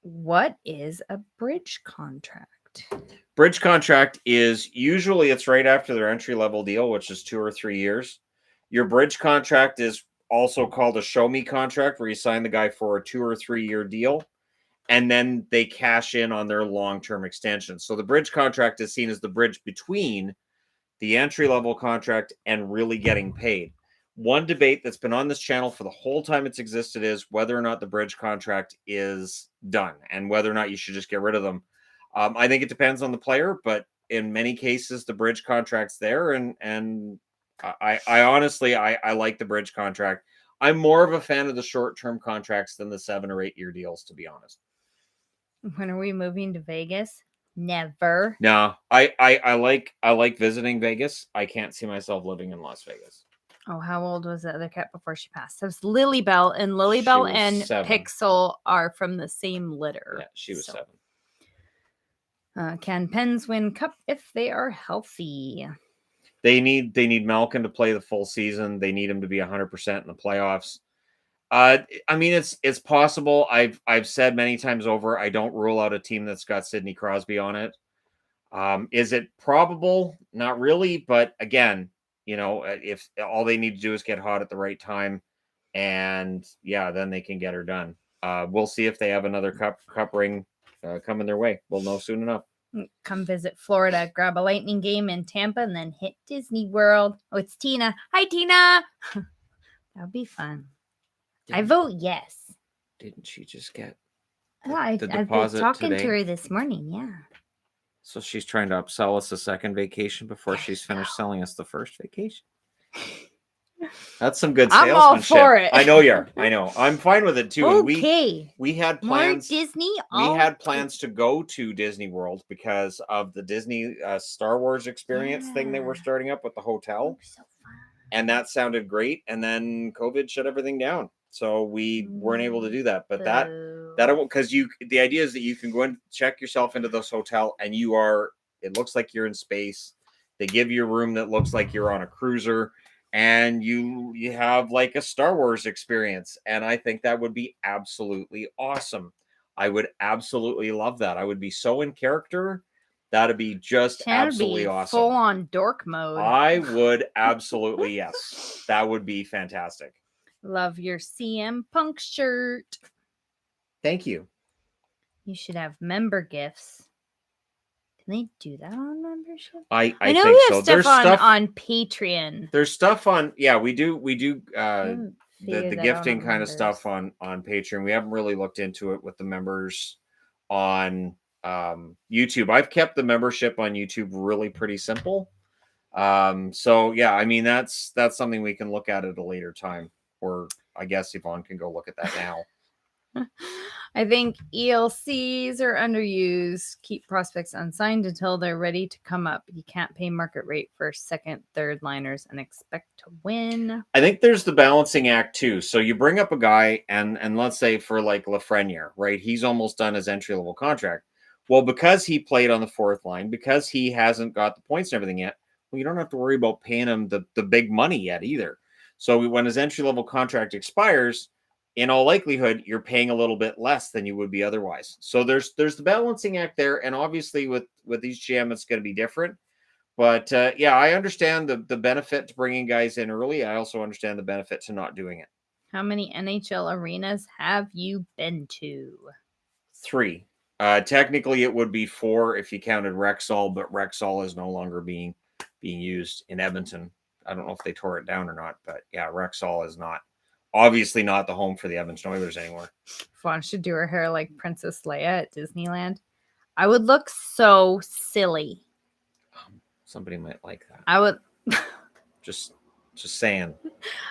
[SPEAKER 2] What is a bridge contract?
[SPEAKER 1] Bridge contract is usually it's right after their entry level deal, which is 2 or 3 years. Your bridge contract is also called a show me contract, where you sign the guy for a 2 or 3 year deal, and then they cash in on their long-term extension. So the bridge contract is seen as the bridge between the entry level contract and really getting paid. One debate that's been on this channel for the whole time it's existed is whether or not the bridge contract is done and whether or not you should just get rid of them. I think it depends on the player, but in many cases, the bridge contract's there, and I honestly like the bridge contract. I'm more of a fan of the short-term contracts than the 7 or 8 year deals, to be honest.
[SPEAKER 2] When are we moving to Vegas? Never.
[SPEAKER 1] No, I like visiting Vegas. I can't see myself living in Las Vegas.
[SPEAKER 2] Oh, how old was the other cat before she passed? That was Lilybell, and Lilybell and
[SPEAKER 1] 7.
[SPEAKER 2] Pixel are from the same litter.
[SPEAKER 1] Yeah, she was 7.
[SPEAKER 2] Can Pens win Cup if they are healthy?
[SPEAKER 1] They need Malkin to play the full season. They need him to be 100% in the playoffs. I mean, it's possible. I've said many times over, I don't rule out a team that's got Sidney Crosby on it. Is it probable? Not really. But again, if all they need to do is get hot at the right time, and then they can get her done. We'll see if they have another cup ring coming their way. We'll know soon enough.
[SPEAKER 2] Come visit Florida, grab a Lightning game in Tampa, and then hit Disney World. Oh, it's Tina. Hi, Tina. That'll be fun. I vote yes.
[SPEAKER 1] Didn't she just get
[SPEAKER 2] the deposit? I've been talking to her this morning. Yeah.
[SPEAKER 1] So she's trying to upsell us a second vacation before she's finished selling us the first vacation. That's some good salesmanship.
[SPEAKER 2] I'm all for it.
[SPEAKER 1] I know you are. I know. I'm fine with it too.
[SPEAKER 2] Okay.
[SPEAKER 1] We had plans.
[SPEAKER 2] More Disney.
[SPEAKER 1] We had plans to go to Disney World because of the Disney Star Wars experience thing they were starting up with the hotel.
[SPEAKER 2] So fun.
[SPEAKER 1] And that sounded great. And then COVID shut everything down. So we weren't able to do that. But that because the idea is that you can go and check yourself into this hotel and it looks like you're in space. They give you a room that looks like you're on a cruiser. and you have like a Star Wars experience, and I think that would be absolutely awesome. I would absolutely love that. I would be so in character. That'd be just absolutely awesome.
[SPEAKER 2] Full on dork mode.
[SPEAKER 1] I would absolutely, yes. That would be fantastic.
[SPEAKER 2] Love your CM Punk shirt.
[SPEAKER 1] Thank you.
[SPEAKER 2] You should have member gifts. Can they do that on membership?
[SPEAKER 1] I
[SPEAKER 2] know
[SPEAKER 1] think
[SPEAKER 2] we have
[SPEAKER 1] so.
[SPEAKER 2] stuff
[SPEAKER 1] There's
[SPEAKER 2] on,
[SPEAKER 1] stuff
[SPEAKER 2] on Patreon.
[SPEAKER 1] There's stuff on, yeah, we do the
[SPEAKER 2] figured that out
[SPEAKER 1] gifting
[SPEAKER 2] on
[SPEAKER 1] kind of
[SPEAKER 2] members.
[SPEAKER 1] stuff on Patreon. We haven't really looked into it with the members on YouTube. I've kept the membership on YouTube really pretty simple. So yeah, I mean that's something we can look at a later time, or I guess Yvonne can go look at that now.
[SPEAKER 2] I think ELCs are underused. Keep prospects unsigned until they're ready to come up. You can't pay market rate for second, third liners and expect to win.
[SPEAKER 1] I think there's the balancing act too. So you bring up a guy, and let's say for like Lafreniere, right? He's almost done his entry level contract. Well, because he played on the fourth line, because he hasn't got the points and everything yet, well, you don't have to worry about paying him the big money yet either. So when his entry level contract expires, in all likelihood, you're paying a little bit less than you would be otherwise. So there's the balancing act there, and obviously with each GM, it's going to be different. But yeah, I understand the benefit to bringing guys in early. I also understand the benefit to not doing it.
[SPEAKER 2] How many NHL arenas have you been to?
[SPEAKER 1] 3. Technically, it would be 4 if you counted Rexall, but Rexall is no longer being used in Edmonton. I don't know if they tore it down or not, but yeah, Rexall is not. Obviously not the home for the Edmonton Oilers anymore.
[SPEAKER 2] Fawn should do her hair like Princess Leia at Disneyland. I would look so silly.
[SPEAKER 1] Somebody might like that.
[SPEAKER 2] I would
[SPEAKER 1] just saying.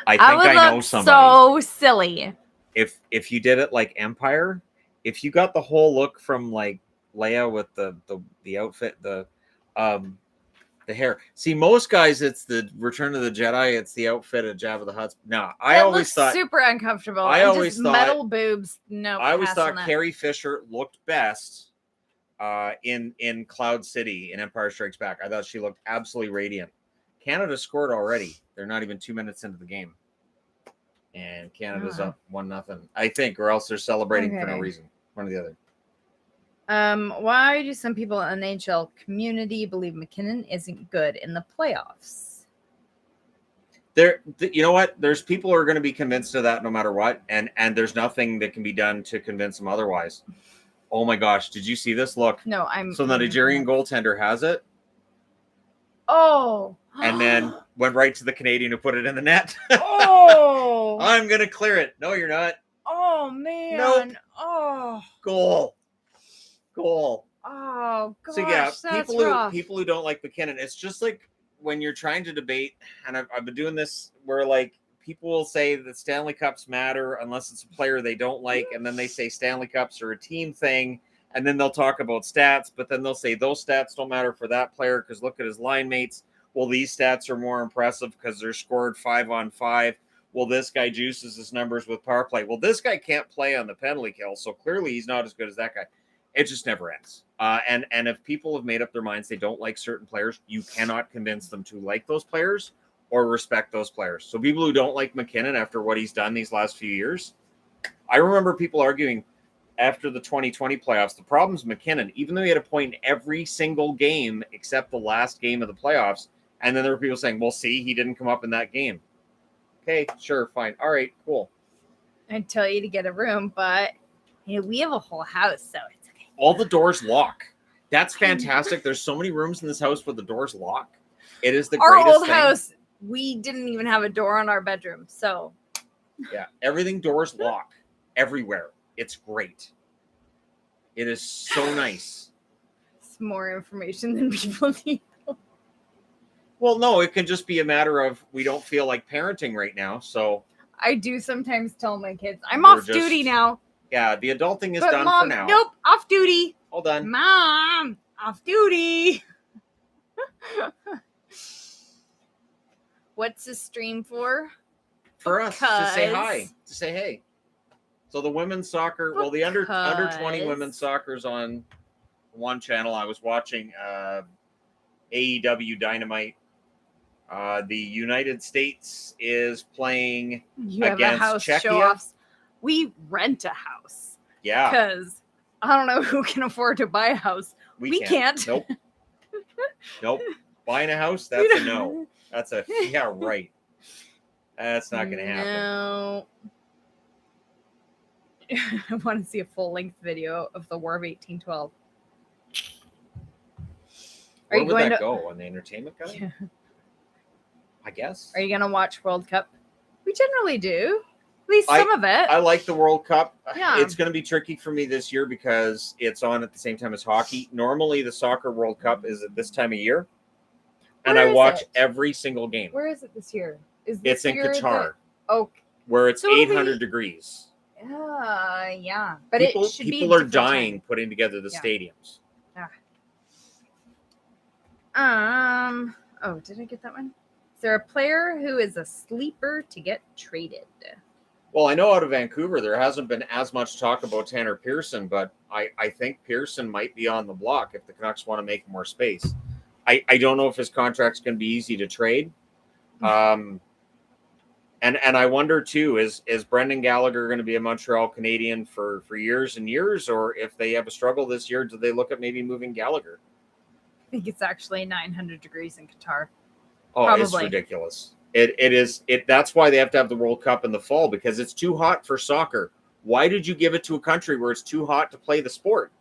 [SPEAKER 1] I think I know somebody.
[SPEAKER 2] So silly.
[SPEAKER 1] If you did it like Empire, if you got the whole look from like Leia with the outfit, the hair. See, most guys, it's the Return of the Jedi. It's the outfit of Jabba the Hutt. No, I always thought
[SPEAKER 2] super uncomfortable.
[SPEAKER 1] I always thought
[SPEAKER 2] metal boobs. No,
[SPEAKER 1] I always thought Carrie Fisher looked best in Cloud City in Empire Strikes Back. I thought she looked absolutely radiant. Canada scored already. They're not even 2 minutes into the game, and Canada's up 1-0. I think, or else they're celebrating for no reason. One or the other.
[SPEAKER 2] Why do some people in the NHL community believe McKinnon isn't good in the playoffs?
[SPEAKER 1] You know what? There's people who are going to be convinced of that no matter what, and there's nothing that can be done to convince them otherwise. Oh my gosh, did you see this? Look.
[SPEAKER 2] No,
[SPEAKER 1] So the Nigerian goaltender has it.
[SPEAKER 2] Oh.
[SPEAKER 1] And then went right to the Canadian who put it in the net.
[SPEAKER 2] Oh.
[SPEAKER 1] I'm going to clear it. No, you're not.
[SPEAKER 2] Oh, man.
[SPEAKER 1] Nope.
[SPEAKER 2] Oh.
[SPEAKER 1] Goal.
[SPEAKER 2] Oh, gosh,
[SPEAKER 1] so yeah,
[SPEAKER 2] that's
[SPEAKER 1] people who don't like McKinnon, it's just like when you're trying to debate, and I've been doing this where like people will say that Stanley Cups matter unless it's a player they don't like, and then they say Stanley Cups are a team thing, and then they'll talk about stats, but then they'll say those stats don't matter for that player because look at his line mates. Well, these stats are more impressive because they're scored 5-on-5. Well, this guy juices his numbers with power play. Well, this guy can't play on the penalty kill, so clearly he's not as good as that guy. It just never ends. And if people have made up their minds they don't like certain players, you cannot convince them to like those players or respect those players. So people who don't like McKinnon after what he's done these last few years, I remember people arguing after the 2020 playoffs, the problem's McKinnon, even though he had a point in every single game except the last game of the playoffs. And then there were people saying, well, see, he didn't come up in that game. Okay, sure, fine. All right, cool.
[SPEAKER 2] I'd tell you to get a room, but we have a whole house, so it's okay.
[SPEAKER 1] All the doors lock. That's fantastic. There's so many rooms in this house where the doors lock. It is the greatest thing. Our old house,
[SPEAKER 2] we didn't even have a door on our bedroom, so.
[SPEAKER 1] Yeah, everything doors lock everywhere. It's great. It is so nice.
[SPEAKER 2] It's more information than people need.
[SPEAKER 1] Well, no, it can just be a matter of we don't feel like parenting right now, so.
[SPEAKER 2] I do sometimes tell my kids, I'm off duty now.
[SPEAKER 1] Yeah, the adulting is done
[SPEAKER 2] Mom,
[SPEAKER 1] for now.
[SPEAKER 2] Nope, off duty.
[SPEAKER 1] All done.
[SPEAKER 2] Mom, off duty. What's the stream for?
[SPEAKER 1] For us to say hi, to say hey. So the women's soccer, well, the under 20 women's soccer is on one channel. I was watching AEW Dynamite The United States is playing
[SPEAKER 2] You have a
[SPEAKER 1] against
[SPEAKER 2] house
[SPEAKER 1] Czechia.
[SPEAKER 2] show-offs. We rent a house.
[SPEAKER 1] Yeah.
[SPEAKER 2] Because I don't know who can afford to buy a house. We can't.
[SPEAKER 1] Nope. Nope. Buying a house, that's a no. That's a, yeah, right. That's not going to happen.
[SPEAKER 2] No. I want to see a full-length video of the War of 1812.
[SPEAKER 1] Where would that go? On the entertainment guy?
[SPEAKER 2] Yeah.
[SPEAKER 1] I guess.
[SPEAKER 2] Are you going to watch World Cup? We generally do. At least some of it.
[SPEAKER 1] I like the World Cup.
[SPEAKER 2] Yeah.
[SPEAKER 1] It's going to be tricky for me this year because it's on at the same time as hockey. Normally, the soccer World Cup is at this time of year. And I watch every single game.
[SPEAKER 2] Where is it this year?
[SPEAKER 1] It's in Qatar.
[SPEAKER 2] Okay.
[SPEAKER 1] Where it's 800 degrees.
[SPEAKER 2] Yeah. But people
[SPEAKER 1] are dying putting together the stadiums.
[SPEAKER 2] Oh, did I get that one? Is there a player who is a sleeper to get traded?
[SPEAKER 1] Well, I know out of Vancouver there hasn't been as much talk about Tanner Pearson, but I think Pearson might be on the block if the Canucks want to make more space. I don't know if his contract's going to be easy to trade. And I wonder too, is Brendan Gallagher going to be a Montreal Canadian for years and years, or if they have a struggle this year, do they look at maybe moving Gallagher?
[SPEAKER 2] I think it's actually 900 degrees in Qatar.
[SPEAKER 1] Oh, probably. It's ridiculous. It is. That's why they have to have the World Cup in the fall, because it's too hot for soccer. Why did you give it to a country where it's too hot to play the sport?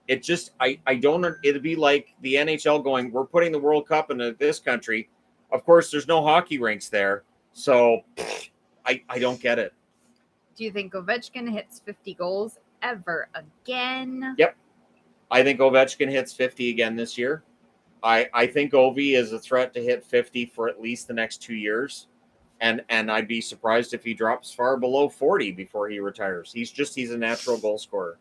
[SPEAKER 1] It just, I don't, it'd be like the NHL going, we're putting the World Cup into this country. Of course, there's no hockey rinks there. So I don't get it.
[SPEAKER 2] Do you think Ovechkin hits 50 goals ever again?
[SPEAKER 1] Yep. I think Ovechkin hits 50 again this year. I think Ovi is a threat to hit 50 for at least the next 2 years. And I'd be surprised if he drops far below 40 before he retires. He's a natural goal scorer.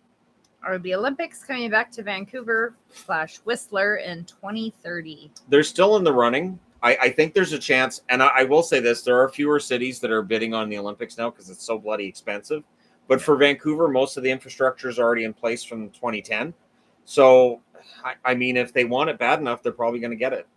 [SPEAKER 2] Are the Olympics coming back to Vancouver / Whistler in 2030?
[SPEAKER 1] They're still in the running. I think there's a chance. And I will say this, there are fewer cities that are bidding on the Olympics now because it's so bloody expensive. But for Vancouver, most of the infrastructure is already in place from 2010. So, I mean, if they want it bad enough, they're probably going to get it.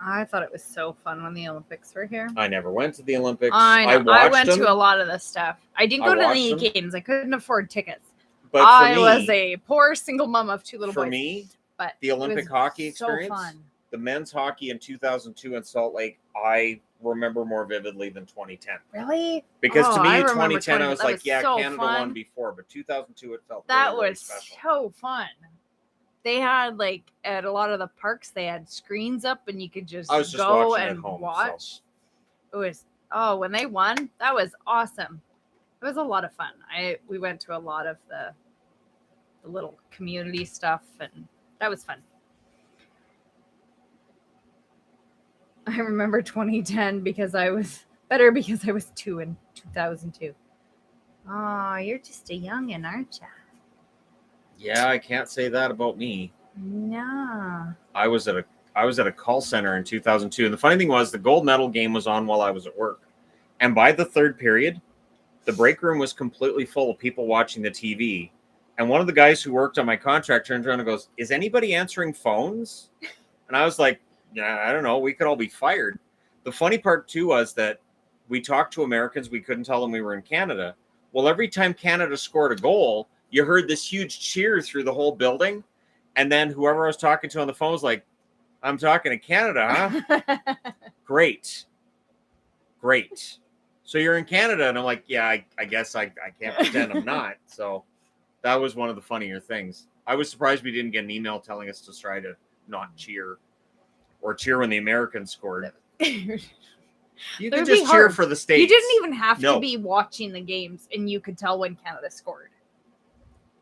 [SPEAKER 2] I thought it was so fun when the Olympics were here.
[SPEAKER 1] I never went to the Olympics.
[SPEAKER 2] I went to a lot of this stuff. I didn't go to any games. I couldn't afford tickets. But I was a poor single mom of 2 little boys.
[SPEAKER 1] For me, but the Olympic hockey experience, so fun. The men's hockey in 2002 in Salt Lake, I remember more vividly than 2010.
[SPEAKER 2] Really?
[SPEAKER 1] Because to me, in 2010, I was like, yeah, so Canada won before, but 2002, it felt really, really special.
[SPEAKER 2] So fun. They had, like, at a lot of the parks, they had screens up, and you could just go and watch. So. It was, when they won, that was awesome. It was a lot of fun. We went to a lot of the little community stuff, and that was fun. I remember 2010 because I was 2 in 2002. Oh, you're just a youngin', aren't you?
[SPEAKER 1] Yeah, I can't say that about me.
[SPEAKER 2] No.
[SPEAKER 1] I was at a call center in 2002, and the funny thing was the gold medal game was on while I was at work. And by the third period, the break room was completely full of people watching the TV. And one of the guys who worked on my contract turns around and goes, "Is anybody answering phones?" And I was like, "Yeah, I don't know. We could all be fired." The funny part, too, was that we talked to Americans. We couldn't tell them we were in Canada. Well, every time Canada scored a goal, you heard this huge cheer through the whole building. And then whoever I was talking to on the phone was like, "I'm talking to Canada, huh?" Great. So you're in Canada. And I'm like, yeah, I guess I can't pretend I'm not. So that was one of the funnier things. I was surprised we didn't get an email telling us to try to not cheer or cheer when the Americans scored. You could just cheer for the States.
[SPEAKER 2] You didn't even have to be watching the games, and you could tell when Canada scored.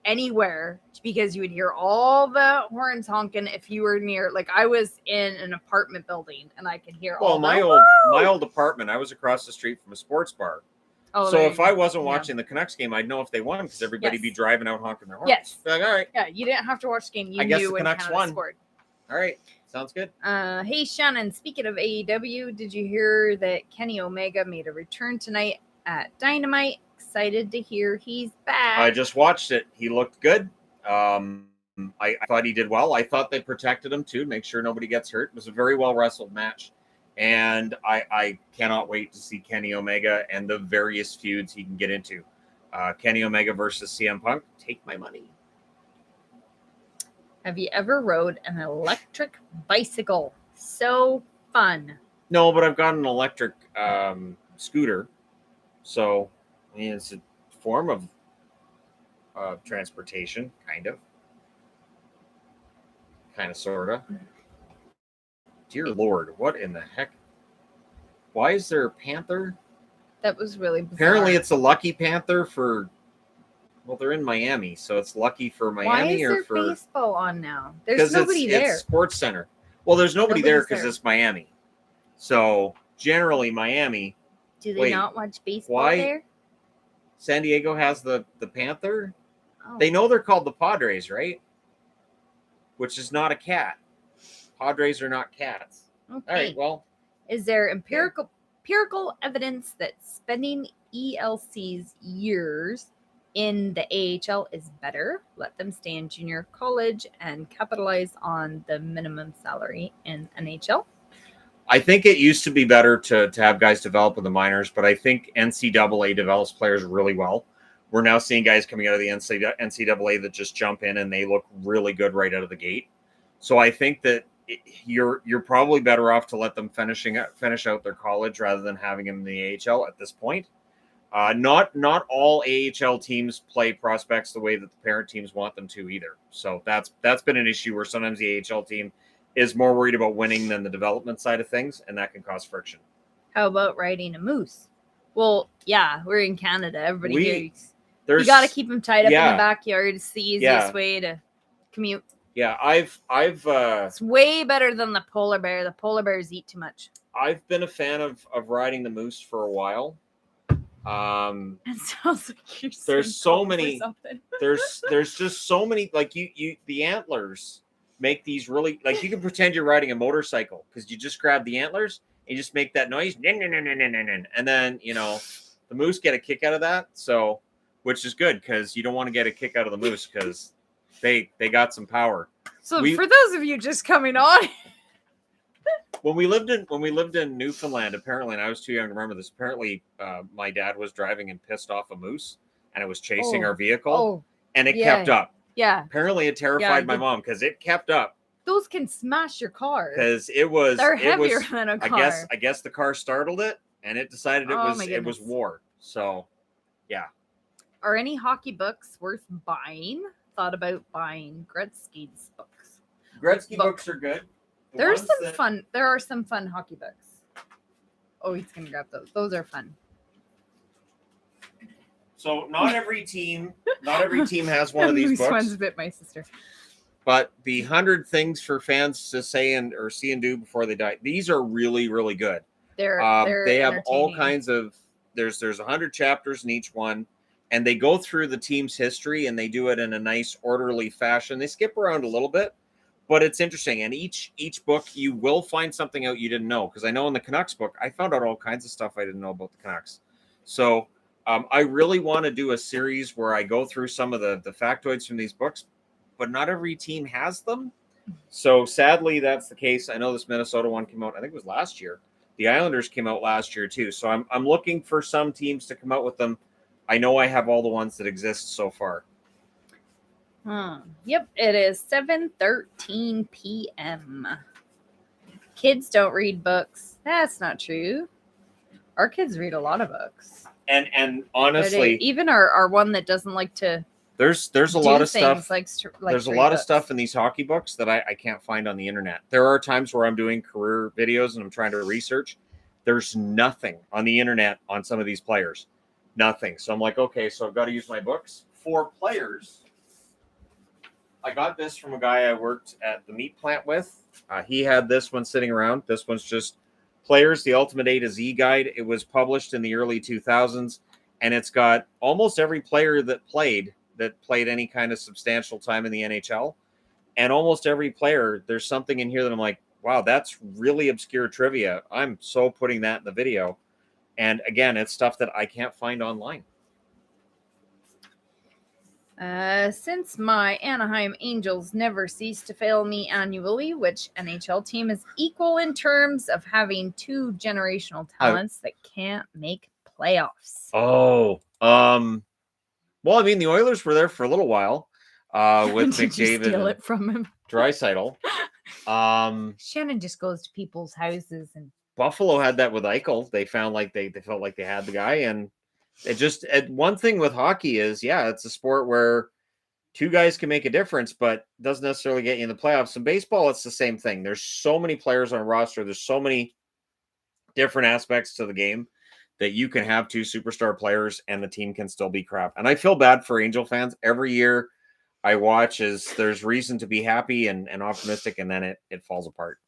[SPEAKER 2] Anywhere, because you would hear all the horns honking if you were near. Like, I was in an apartment building, and I could hear
[SPEAKER 1] my old apartment, I was across the street from a sports bar. Oh, so if I wasn't watching the Canucks game, I'd know if they won because everybody'd be driving out honking their horns.
[SPEAKER 2] Yes.
[SPEAKER 1] Like, all right.
[SPEAKER 2] Yeah, you didn't have to watch the game. You knew when Canada scored.
[SPEAKER 1] All right. Sounds good.
[SPEAKER 2] Hey, Shannon, speaking of AEW, did you hear that Kenny Omega made a return tonight at Dynamite? Excited to hear he's back.
[SPEAKER 1] I just watched it. He looked good. I thought he did well. I thought they protected him too, make sure nobody gets hurt. It was a very well wrestled match. And I cannot wait to see Kenny Omega and the various feuds he can get into. Kenny Omega versus CM Punk, take my money.
[SPEAKER 2] Have you ever rode an electric bicycle? So fun.
[SPEAKER 1] No, but I've got an electric scooter. So, I mean, it's a form of transportation, kind of, sort of. Dear Lord, what in the heck? Why is there a panther?
[SPEAKER 2] That was really bizarre.
[SPEAKER 1] Apparently, it's a lucky panther for. Well, they're in Miami, so it's lucky for Miami.
[SPEAKER 2] Why is
[SPEAKER 1] or
[SPEAKER 2] there
[SPEAKER 1] for
[SPEAKER 2] baseball on now? There's nobody there.
[SPEAKER 1] It's Sports Center. Well, there's nobody there because
[SPEAKER 2] there.
[SPEAKER 1] it's Miami. So generally, Miami.
[SPEAKER 2] Do they not watch baseball there?
[SPEAKER 1] San Diego has the panther.
[SPEAKER 2] Oh.
[SPEAKER 1] They know they're called the Padres, right? Which is not a cat. Padres are not cats.
[SPEAKER 2] Okay.
[SPEAKER 1] All right, well.
[SPEAKER 2] Is there empirical evidence that spending ELC's years in the AHL is better? Let them stay in junior college and capitalize on the minimum salary in NHL?
[SPEAKER 1] I think it used to be better to have guys develop in the minors, but I think NCAA develops players really well. We're now seeing guys coming out of the NCAA that just jump in and they look really good right out of the gate. So I think that you're probably better off to let them finish out their college rather than having them in the AHL at this point. Not all AHL teams play prospects the way that the parent teams want them to either. So that's been an issue where sometimes the AHL team is more worried about winning than the development side of things, and that can cause friction.
[SPEAKER 2] How about riding a moose? Well, yeah, we're in Canada. Everybody here, you got to keep them tied up in the backyard. It's the easiest way to commute.
[SPEAKER 1] Yeah, I've
[SPEAKER 2] it's way better than the polar bear. The polar bears eat too much.
[SPEAKER 1] I've been a fan of riding the moose for a while.
[SPEAKER 2] It sounds like you're
[SPEAKER 1] there's so many there's just so many, like you the antlers make these really, like, you can pretend you're riding a motorcycle because you just grab the antlers and you just make that noise, and then the moose get a kick out of that, so which is good because you don't want to get a kick out of the moose because they got some power.
[SPEAKER 2] So for those of you just coming on,
[SPEAKER 1] when we lived in Newfoundland, apparently, and I was too young to remember this, apparently my dad was driving and pissed off a moose and it was chasing our vehicle and it kept up.
[SPEAKER 2] Yeah.
[SPEAKER 1] Apparently it terrified my mom because it kept up.
[SPEAKER 2] Those can smash your car.
[SPEAKER 1] Because they're heavier than a car. I guess the car startled it and it decided it was war. So yeah.
[SPEAKER 2] Are any hockey books worth buying? Thought about buying Gretzky's books.
[SPEAKER 1] Gretzky books are good.
[SPEAKER 2] There are some fun hockey books. Oh, he's gonna grab those. Those are fun.
[SPEAKER 1] So not every team has one of these books.
[SPEAKER 2] One's bit my sister.
[SPEAKER 1] But the 100 things for fans to say or see and do before they die. These are really, really good. They have all kinds of. There's 100 chapters in each one, and they go through the team's history and they do it in a nice, orderly fashion. They skip around a little bit, but it's interesting. And each book you will find something out you didn't know. Because I know in the Canucks book, I found out all kinds of stuff I didn't know about the Canucks. So. I really want to do a series where I go through some of the factoids from these books, but not every team has them. So sadly, that's the case. I know this Minnesota one came out, I think it was last year. The Islanders came out last year too. So I'm looking for some teams to come out with them. I know I have all the ones that exist so far.
[SPEAKER 2] Yep, it is 7:13 p.m. Kids don't read books. That's not true. Our kids read a lot of books.
[SPEAKER 1] And honestly,
[SPEAKER 2] even our one that doesn't like to.
[SPEAKER 1] There's a lot of stuff.
[SPEAKER 2] There's
[SPEAKER 1] a lot of stuff in these hockey books that I can't find on the internet. There are times where I'm doing career videos and I'm trying to research. There's nothing on the internet on some of these players. Nothing. So I'm like, okay, so I've got to use my books for players. I got this from a guy I worked at the meat plant with. He had this one sitting around. This one's just Players, the Ultimate A to Z Guide. It was published in the early 2000s, and it's got almost every player that played any kind of substantial time in the NHL. And almost every player, there's something in here that I'm like, wow, that's really obscure trivia. I'm so putting that in the video. And again, it's stuff that I can't find online.
[SPEAKER 2] Since my Anaheim Angels never cease to fail me annually, which NHL team is equal in terms of having two generational talents that can't make playoffs?
[SPEAKER 1] Oh, well, I mean, the Oilers were there for a little while with
[SPEAKER 2] Did you
[SPEAKER 1] McDavid
[SPEAKER 2] steal
[SPEAKER 1] and
[SPEAKER 2] it from him?
[SPEAKER 1] Draisaitl.
[SPEAKER 2] Shannon just goes to people's houses and
[SPEAKER 1] Buffalo had that with Eichel. They found like they felt like they had the guy, and it just one thing with hockey is, yeah, it's a sport where two guys can make a difference, but doesn't necessarily get you in the playoffs. In baseball, it's the same thing. There's so many players on a roster. There's so many different aspects to the game that you can have two superstar players and the team can still be crap. And I feel bad for Angel fans. Every year I watch there's reason to be happy and optimistic, and then it falls apart.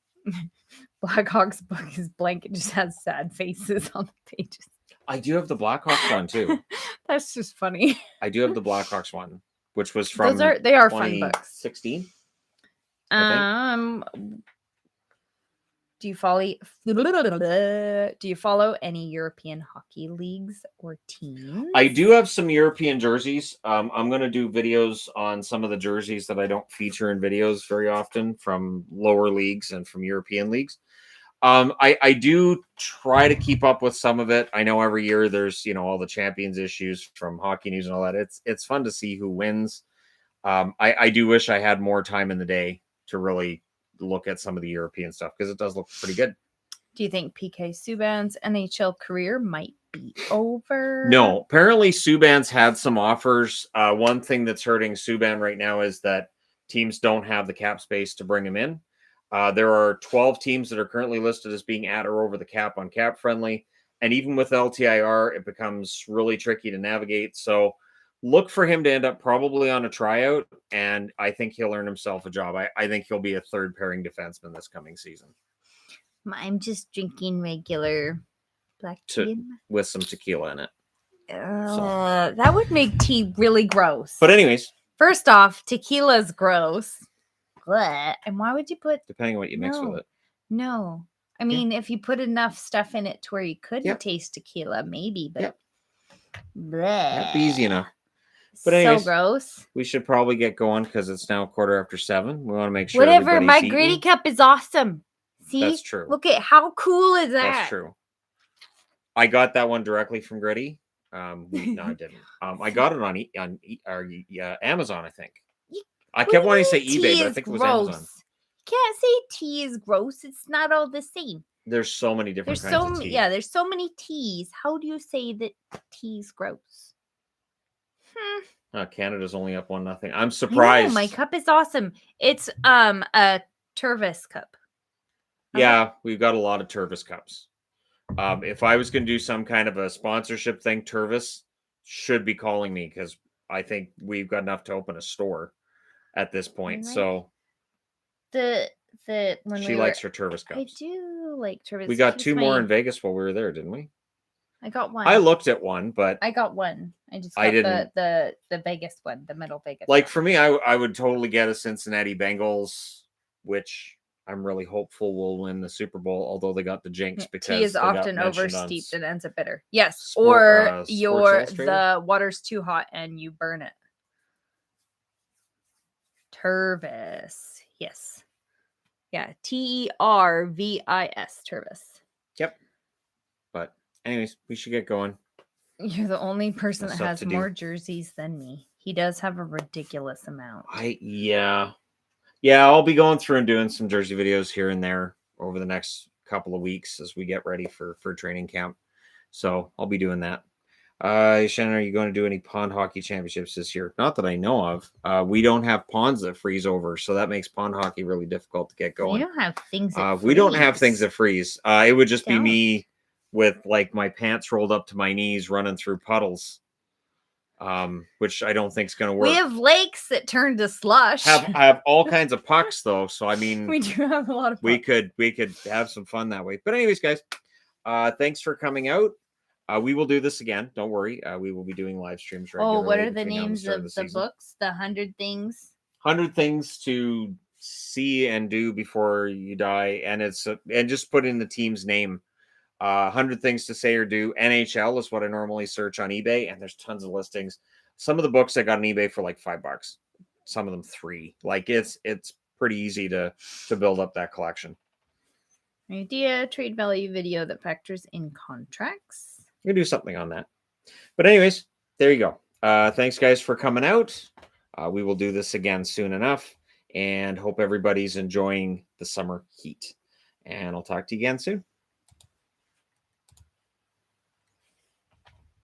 [SPEAKER 2] Blackhawks book is blank. It just has sad faces on the pages.
[SPEAKER 1] I do have the Blackhawks one too.
[SPEAKER 2] That's just funny.
[SPEAKER 1] I do have the Blackhawks one, which was from
[SPEAKER 2] they are fun books.
[SPEAKER 1] 2016.
[SPEAKER 2] Do you follow any European hockey leagues or teams?
[SPEAKER 1] I do have some European jerseys. I'm going to do videos on some of the jerseys that I don't feature in videos very often from lower leagues and from European leagues. I do try to keep up with some of it. I know every year there's, all the champions issues from Hockey News and all that. It's fun to see who wins. I do wish I had more time in the day to really look at some of the European stuff because it does look pretty good.
[SPEAKER 2] Do you think PK Subban's NHL career might be over?
[SPEAKER 1] No, apparently Subbans had some offers. One thing that's hurting Subban right now is that teams don't have the cap space to bring him in. There are 12 teams that are currently listed as being at or over the cap on Cap Friendly. And even with LTIR, it becomes really tricky to navigate. So look for him to end up probably on a tryout, and I think he'll earn himself a job. I think he'll be a third pairing defenseman this coming season.
[SPEAKER 2] I'm just drinking regular black tea
[SPEAKER 1] with some tequila in it.
[SPEAKER 2] That would make tea really gross.
[SPEAKER 1] But anyways.
[SPEAKER 2] First off, tequila's gross. Blech. And why would you put...
[SPEAKER 1] Depending on what you mix with it.
[SPEAKER 2] No. I mean, if you put enough stuff in it to where you couldn't taste tequila, maybe, but...
[SPEAKER 1] That'd be easy enough. But anyways,
[SPEAKER 2] so gross.
[SPEAKER 1] We should probably get going because it's now 7:15. We want to make sure.
[SPEAKER 2] Whatever. My gritty cup is awesome. See,
[SPEAKER 1] that's true.
[SPEAKER 2] Look at how cool is that?
[SPEAKER 1] That's true. I got that one directly from Gritty. No, I didn't. I got it on Amazon. I think. I kept wanting to say eBay, but I think it was Amazon.
[SPEAKER 2] You can't say tea is gross. It's not all the same.
[SPEAKER 1] There's so many different kinds of tea.
[SPEAKER 2] Yeah, there's so many teas. How do you say that tea's gross?
[SPEAKER 1] Canada's only up 1-0. I'm surprised.
[SPEAKER 2] My cup is awesome. It's a Tervis cup.
[SPEAKER 1] Yeah, we've got a lot of Tervis cups. If I was going to do some kind of a sponsorship thing, Tervis should be calling me because I think we've got enough to open a store at this point. Right. So she likes her Tervis cups.
[SPEAKER 2] I do like Tervis.
[SPEAKER 1] We got two more in Vegas while we were there, didn't we?
[SPEAKER 2] I got one.
[SPEAKER 1] I looked at one, but
[SPEAKER 2] I got one. I just got the Vegas one, the middle Vegas.
[SPEAKER 1] Like for me, I would totally get a Cincinnati Bengals, which I'm really hopeful will win the Super Bowl, although they got the jinx because
[SPEAKER 2] tea is often oversteeped and ends up bitter. Yes, or the water's too hot and you burn it. Tervis. Yes. Yeah, Tervis, Tervis.
[SPEAKER 1] Yep. But anyways, we should get going.
[SPEAKER 2] You're the only person that has more jerseys than me. He does have a ridiculous amount.
[SPEAKER 1] Yeah, I'll be going through and doing some jersey videos here and there over the next couple of weeks as we get ready for training camp. So I'll be doing that. Shannon, are you going to do any pond hockey championships this year? Not that I know of. We don't have ponds that freeze over, so that makes pond hockey really difficult to get going.
[SPEAKER 2] We don't have things that freeze.
[SPEAKER 1] We don't have things that freeze. It would just be me with like my pants rolled up to my knees running through puddles, which I don't think is going to work.
[SPEAKER 2] We have lakes that turn to slush.
[SPEAKER 1] I have all kinds of pucks though, so I mean,
[SPEAKER 2] we do have a lot of pucks.
[SPEAKER 1] We could have some fun that way. But anyways, guys, thanks for coming out. We will do this again. Don't worry. We will be doing live streams regularly.
[SPEAKER 2] Oh, what are the names of the books? The 100 Things.
[SPEAKER 1] 100 Things to See and Do Before You Die, and and just put in the team's name. 100 Things to Say or Do. NHL is what I normally search on eBay, and there's tons of listings. some of the books I got on eBay for like $5, some of them $3. Like it's pretty easy to build up that collection.
[SPEAKER 2] Idea, trade value video that factors in contracts.
[SPEAKER 1] We do something on that. But anyways, there you go. Thanks guys for coming out. We will do this again soon enough, and hope everybody's enjoying the summer heat. And I'll talk to you again soon.